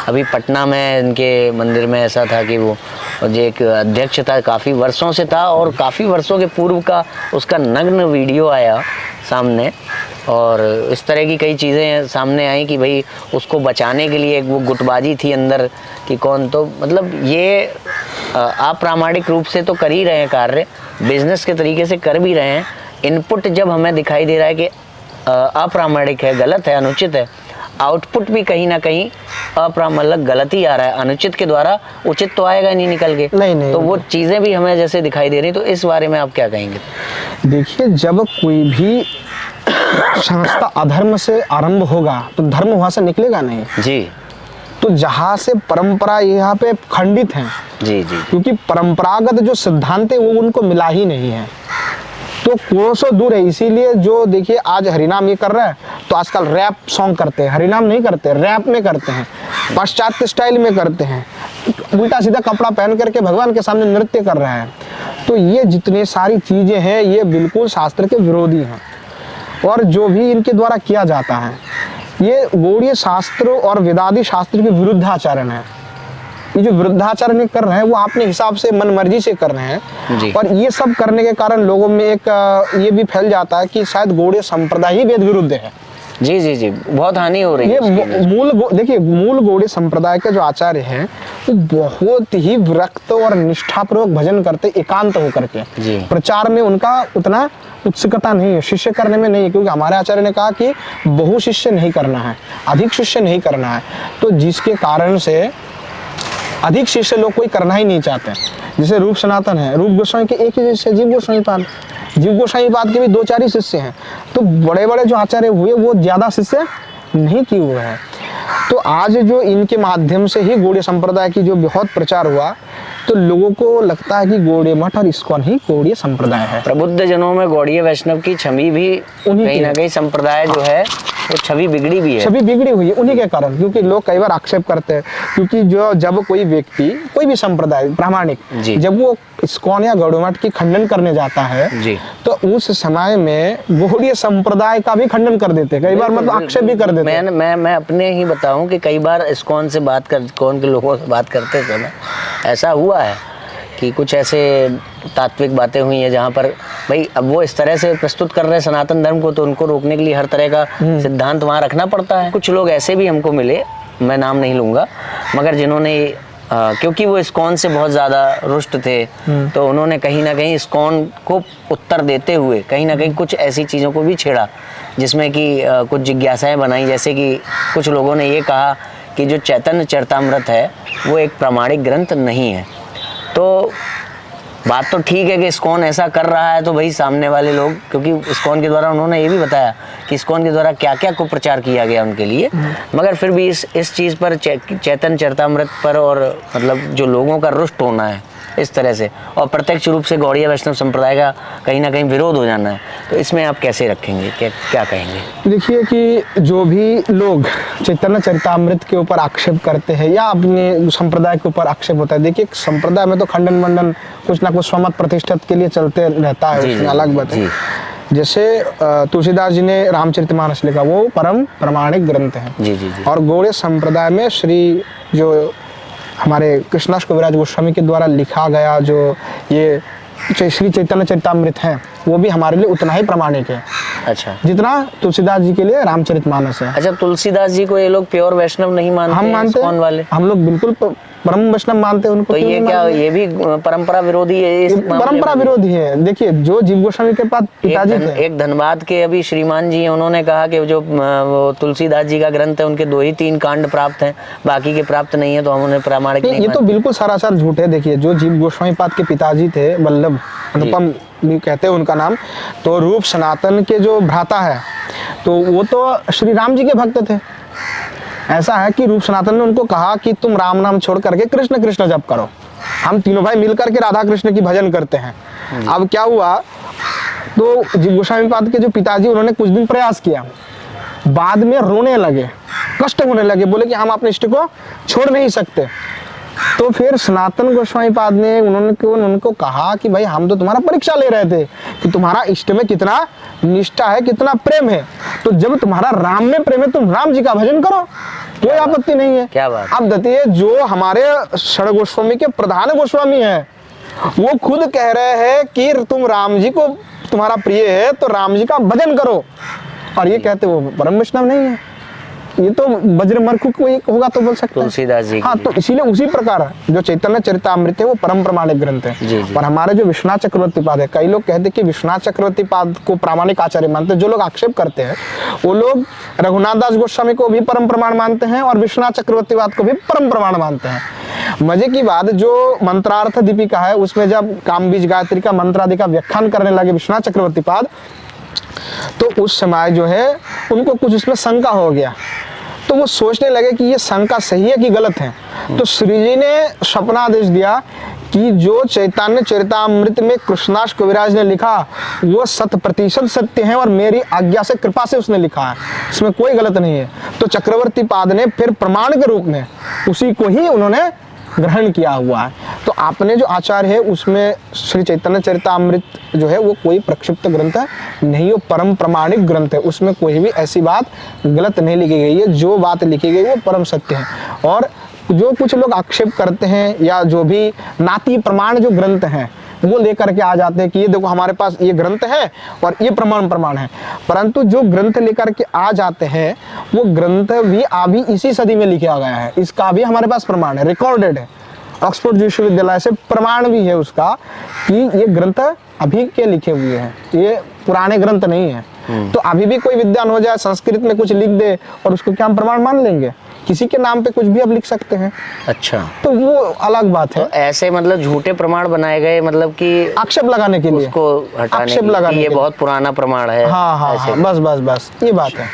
अभी पटना में इनके मंदिर में ऐसा था कि वो जो एक अध्यक्ष था, काफ़ी वर्षों से था और काफ़ी वर्षों के पूर्व का उसका नग्न वीडियो आया सामने, और इस तरह की कई चीज़ें सामने आई कि भाई उसको बचाने के लिए वो गुटबाजी थी अंदर कि कौन, तो मतलब ये अप्रामाणिक रूप से तो कर ही रहे हैं कार्य, बिजनेस के तरीके से कर भी रहे हैं। इनपुट जब हमें दिखाई दे रहा है कि अप्रामाणिक है, गलत है, अनुचित है, आउटपुट भी कहीं ना कहीं मतलब गलत ही आ रहा है। अनुचित के द्वारा उचित तो आएगा नहीं निकल के, नहीं। तो वो चीज़ें भी हमें जैसे दिखाई दे रही, तो इस बारे में आप क्या कहेंगे? देखिए, जब कोई भी संस्था अधर्म से आरंभ होगा तो धर्म वहां से निकलेगा नहीं जी। तो जहाँ से परंपरा यहाँ पे खंडित है जी, क्योंकि परंपरागत जो सिद्धांत है वो उनको मिला ही नहीं है, तो कोसों दूर है। इसीलिए जो देखिए आज हरिनाम ये कर रहा है, तो आजकल रैप सॉन्ग करते हैं, हरिनाम नहीं करते, रैप में करते हैं, पाश्चात्य स्टाइल में करते हैं, उल्टा सीधा कपड़ा पहन करके भगवान के सामने नृत्य कर रहा है। तो ये जितनी सारी चीजें हैं ये बिल्कुल शास्त्र के विरोधी हैं, और जो भी इनके द्वारा किया जाता है ये गौड़ीय शास्त्र और वेदादि शास्त्र के विरुद्ध आचरण है। ये जो वृद्धाचार्य कर रहे हैं वो अपने हिसाब से मन मर्जी से कर रहे हैं। जी। और ये सब करने के कारण लोगों में एक ये भी फैल जाता है कि शायद गौड़ीय संप्रदाय ही वेद विरुद्ध है। जी जी जी, बहुत हानि हो रही है। ये देखिए मूल गौड़ीय संप्रदाय के जो आचार्य हैं वो बहुत ही विरक्त और निष्ठापूर्वक भजन करते एकांत होकर के। जी। प्रचार में उनका उतना उत्सुकता नहीं है, शिष्य करने में नहीं है, क्योंकि हमारे आचार्य ने कहा कि बहु शिष्य नहीं करना है, अधिक शिष्य नहीं करना है। तो जिसके कारण से अधिक शिष्य लोग कोई करना ही नहीं चाहते। जैसे रूप सनातन है, रूप गोस्वामी के एक ही शिष्य जीव गोस्वामी पाद, जीव गोस्वामी पाद के भी 2-4 ही शिष्य हैं। तो बड़े बड़े जो आचार्य हुए वो ज्यादा शिष्य नहीं किए हुए हैं। तो आज जो इनके माध्यम से ही गौड़ीय संप्रदाय की जो बहुत प्रचार हुआ, तो लोगों को लगता है कि गौड़ीय मठ और इस्कॉन ही गौड़ीय संप्रदाय है। प्रबुद्ध जनों में गौड़ीय वैष्णव की छवि भी कहीं ना कहीं संप्रदाय जो है वो छवि बिगड़ी भी है। छवि बिगड़ी हुई है उन्हीं के कारण, क्योंकि लोग कई बार आक्षेप करते हैं, क्योंकि जब कोई व्यक्ति कोई भी संप्रदाय प्रामाणिक जब वो इस्कॉन या गौड़ीय मठ की खंडन करने जाता है जी, तो उस समय में गौड़ीय संप्रदाय का भी खंडन कर देते हैं, कई बार मतलब आक्षेप भी कर देते हैं। मैं अपने ही बताऊं कि कई बार इस्कॉन से बात कर, इस्कॉन के लोगों से बात करते समय ऐसा हुआ है कि कुछ ऐसे तात्विक बातें हुई हैं जहाँ पर भाई अब वो इस तरह से प्रस्तुत कर रहे हैं सनातन धर्म को, तो उनको रोकने के लिए हर तरह का सिद्धांत वहाँ रखना पड़ता है। कुछ लोग ऐसे भी हमको मिले, मैं नाम नहीं लूँगा, मगर जिन्होंने क्योंकि वो इस्कॉन से बहुत ज़्यादा रुष्ट थे, तो उन्होंने कहीं ना कहीं इस्कॉन को उत्तर देते हुए कहीं ना कहीं कुछ ऐसी चीज़ों को भी छेड़ा जिसमें कि कुछ जिज्ञासाएँ बनाई। जैसे कि कुछ लोगों ने ये कहा कि जो चैतन्य चरितामृत है वो एक प्रामाणिक ग्रंथ नहीं है। तो बात तो ठीक है कि इस्कॉन ऐसा कर रहा है, तो भाई सामने वाले लोग, क्योंकि इस्कॉन के द्वारा उन्होंने ये भी बताया कि इस्कॉन के द्वारा क्या क्या को प्रचार किया गया उनके लिए, मगर फिर भी इस चीज़ पर चैतन्य चरितामृत पर और मतलब जो लोगों का रुष्ट होना है इस तरह से, और प्रत्यक्ष रूप से गौड़ीय वैष्णव संप्रदाय का कहीं ना कहीं विरोध हो जाना है, तो इसमें आप कैसे रखेंगे, क्या कहेंगे? देखिए कि जो भी लोग चैतन्य चरितामृत के ऊपर आक्षेप करते हैं या अपने संप्रदाय के ऊपर आक्षेप होता है, देखिए संप्रदाय में तो खंडन मंडन कुछ ना कुछ स्वमत प्रतिष्ठित के लिए चलते रहता है, उसमें अलग बात है। जैसे तुलसीदास जी ने रामचरितमानस लिखा, वो परम प्रमाणिक ग्रंथ है। जी जी जी। और गौड़ीय संप्रदाय में श्री जो हमारे कृष्णास कविराज गोस्वामी के द्वारा लिखा गया जो ये श्री चैतन्य चरितामृत है, वो भी हमारे लिए उतना ही प्रमाणिक है। अच्छा। जितना तुलसीदास जी के लिए रामचरितमानस है। अच्छा, तुलसीदास जी को ये लोग प्योर वैष्णव नहीं मानते? हम मानते हैं, वाले हम लोग बिल्कुल परम वैष्णव मानते हैं उनको। तो ये क्या, ये भी परंपरा विरोधी है? परंपरा विरोधी है। देखिए जो जीव गोस्वामी के पास पिताजी थे, एक धनबाद के अभी श्रीमान जी, उन्होंने कहा कि जो तुलसीदास जी का ग्रंथ है उनके 2 ही 3 कांड प्राप्त हैं, बाकी के प्राप्त नहीं है, तो हम उन्हें प्रामाणिक नहीं। ये तो बिल्कुल सरासर झूठ है। देखिए जो जीव गोस्वामी पाद के पिताजी थे, वल्लभ अनुपम भी कहते हैं उनका नाम, तो रूप सनातन के जो भ्राता है, तो वो तो श्री राम जी के भक्त थे। ऐसा है कि रूप सनातन ने उनको कहा कि तुम राम नाम छोड़ करके कृष्ण कृष्ण जप करो, हम तीनों भाई मिलकर के राधा कृष्ण की भजन करते हैं। अब क्या हुआ, तो जीव गोस्वामी पाद के जो पिताजी, उन्होंने कुछ दिन प्रयास किया, बाद में रोने लगे, कष्ट होने लगे, बोले कि हम अपने इष्ट को छोड़ नहीं सकते। तो फिर सनातन गोस्वामी पाद ने उनको कहा कि भाई हम तो तुम्हारा परीक्षा ले रहे थे कि तुम्हारा इष्ट में कितना निष्ठा है, कितना प्रेम है, तो जब तुम्हारा राम में प्रेम है तुम राम जी का भजन करो, कोई आपत्ति नहीं है। क्या बात। अब देखिए जो हमारे षड गोस्वामी के प्रधान गोस्वामी है, वो खुद कह रहे हैं कि तुम राम जी को तुम्हारा प्रिय है तो राम जी का भजन करो, और ये कहते वो परम वैष्णव नहीं है। ये तो वज्रमर्कु कोई होगा तो बोल सकते हैं तुलसीदास जी। हाँ, तो इसीलिए उसी प्रकार जो चैतन्य चरितामृत है वो परम प्रमाणिक ग्रंथ है। जी जी। और हमारे जो विश्वनाथ चक्रवर्ती पाद है, कई लोग कहते हैं कि विश्वनाथ चक्रवर्ती पाद को प्रामाणिक आचार्य मानते हैं। जो लोग आक्षेप करते हैं वो लोग रघुनाथ दास गोस्वामी को भी परम प्रमाण मानते हैं और विश्वनाथ चक्रवर्ती पाद को भी परम प्रमाण मानते हैं। मजे की बात, जो मंत्रार्थ दीपिका है उसमें जब कामबीज गायत्री का मंत्र आदि का व्याख्यान करने लगे विश्वनाथ चक्रवर्ती पाद, तो उस समय जो है उनको कुछ उसमें शंका हो गया, तो वो सोचने लगे कि ये शंका सही है कि गलत है। तो श्री जी ने सपनादेश दिया कि जो चैतन्य चरितामृत में कृष्णास कविराज ने लिखा वो 100% सत्य है और मेरी आज्ञा से कृपा से उसने लिखा है, इसमें कोई गलत नहीं है। तो चक्रवर्ती पाद ने फिर प्रमाण के रूप में उसी को ही उन्होंने ग्रहण किया हुआ है। तो आपने जो आचार्य है उसमें श्री चैतन्य चरितामृत जो है वो कोई प्रक्षिप्त ग्रंथ नहीं, वो परम प्रमाणिक ग्रंथ है, उसमें कोई भी ऐसी बात गलत नहीं लिखी गई है। जो बात लिखी गई वो परम सत्य है। और जो कुछ लोग आक्षेप करते हैं या जो भी नाती प्रमाण जो ग्रंथ हैं वो लेकर के आ जाते हैं कि ये देखो हमारे पास ये ग्रंथ है और ये प्रमाण है, परंतु जो ग्रंथ लेकर के आ जाते हैं वो ग्रंथ भी अभी इसी सदी में लिखा गया है, इसका भी हमारे पास प्रमाण है, रिकॉर्डेड है, ऑक्सफोर्ड विश्वविद्यालय से प्रमाण भी है उसका कि ये ग्रंथ अभी के लिखे हुए हैं, ये पुराने ग्रंथ नहीं है। तो अभी भी कोई विद्वान हो जाए संस्कृत में कुछ लिख दे और उसको क्या हम प्रमाण मान लेंगे? किसी के नाम पे कुछ भी अब लिख सकते हैं। अच्छा, तो वो अलग बात है। तो ऐसे मतलब झूठे प्रमाण बनाए गए, मतलब कि आक्षेप लगाने के लिए, उसको हटाने आक्षेप के लिए लगाने कि ये के लिए। बहुत पुराना प्रमाण है। हाँ, ऐसे। बस ये बात है।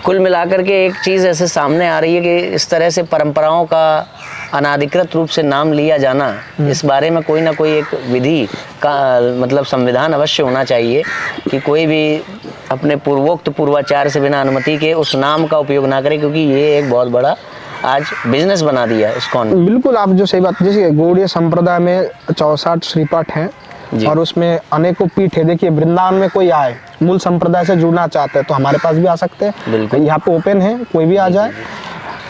कुल मिलाकर के एक चीज़ ऐसे सामने आ रही है कि इस तरह से परंपराओं का अनाधिकृत रूप से नाम लिया जाना, इस बारे में कोई ना कोई एक विधि का मतलब संविधान अवश्य होना चाहिए कि कोई भी अपने पूर्वोक्त पूर्वाचार से बिना अनुमति के उस नाम का उपयोग ना करे, क्योंकि ये एक बहुत बड़ा आज बिजनेस बना दिया इस्कॉन। बिल्कुल, आप जो सही बात, जैसे गौड़ीय संप्रदाय में 64 श्रीपाठ हैं और उसमें अनेकों पीठ है। देखिए वृंदावन में कोई आए मूल संप्रदाय से जुड़ना चाहते हैं तो हमारे पास भी आ सकते हैं, यहाँ पे ओपन है, कोई भी आ जाए।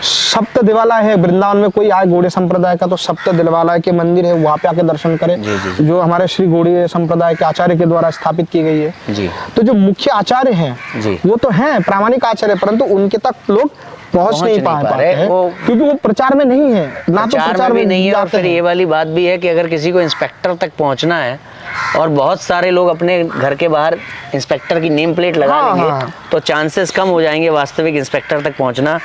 सप्त देवालय है वृंदावन में, कोई आए गौड़ीय संप्रदाय का तो सप्त देवालय के मंदिर है, वहाँ पे आके दर्शन करें, जो हमारे श्री गौड़ीय संप्रदाय के आचार्य के द्वारा स्थापित की गई है जी। तो जो मुख्य आचार्य हैं वो तो हैं प्रामाणिक आचार्य, परंतु उनके तक लोग पहुंच नहीं पा रहे हैं क्योंकि वो प्रचार में नहीं है, ना तो प्रचार में नहीं है। और फिर ये वाली बात भी है कि अगर किसी को इंस्पेक्टर तक पहुंचना है और बहुत सारे लोग अपने घर के बाहर इंस्पेक्टर की नेम प्लेट लगा लेंगे तो चांसेस कम हो जाएंगे वास्तविक इंस्पेक्टर तक पहुंचना।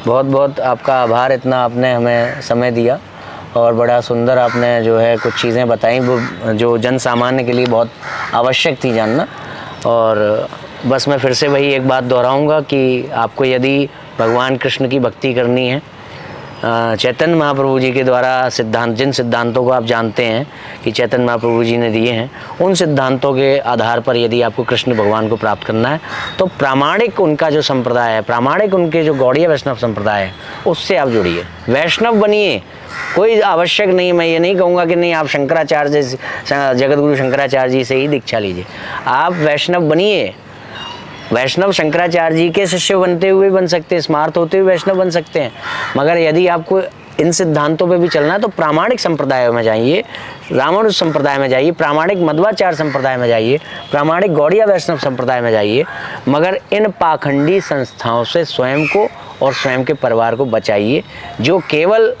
बहुत बहुत आपका आभार, इतना आपने हमें समय दिया और बड़ा सुंदर आपने जो है कुछ चीज़ें बताई वो जो जन सामान्य के लिए बहुत आवश्यक थी जानना। और बस मैं फिर से वही एक बात दोहराऊंगा कि आपको यदि भगवान कृष्ण की भक्ति करनी है, चैतन्य महाप्रभु जी के द्वारा जिन सिद्धांतों को आप जानते हैं कि चैतन्य महाप्रभु जी ने दिए हैं, उन सिद्धांतों के आधार पर यदि आपको कृष्ण भगवान को प्राप्त करना है तो प्रामाणिक उनका जो संप्रदाय है, प्रामाणिक उनके जो गौड़ीय वैष्णव संप्रदाय है उससे आप जुड़िए, वैष्णव बनिए। कोई आवश्यक नहीं, मैं ये नहीं कहूँगा कि नहीं आप शंकराचार्य जगतगुरु शंकराचार्य जी से ही दीक्षा लीजिए, आप वैष्णव बनिए। वैष्णव शंकराचार्य जी के शिष्य बनते हुए बन सकते हैं, स्मार्त होते हुए वैष्णव बन सकते हैं, मगर यदि आपको इन सिद्धांतों पे भी चलना है तो प्रामाणिक संप्रदायों में जाइए, रामानुज संप्रदाय में जाइए, प्रामाणिक मध्वाचार्य संप्रदाय में जाइए, प्रामाणिक गौड़ीय वैष्णव संप्रदाय में जाइए, मगर इन पाखंडी संस्थाओं से स्वयं को और स्वयं के परिवार को बचाइए, जो केवल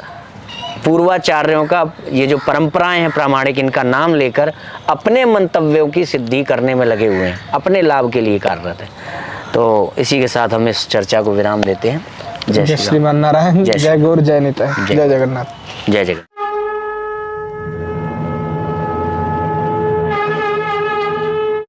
पूर्वाचार्यों का ये जो परंपराएं हैं प्रामाणिक, इनका नाम लेकर अपने मंतव्यों की सिद्धि करने में लगे हुए हैं, अपने लाभ के लिए कार्यरत है। तो इसी के साथ हम इस चर्चा को विराम देते हैं। जय श्रीमान नारायण, जय गौर, जय निताय, जय जगन्नाथ, जय जगन्नाथ।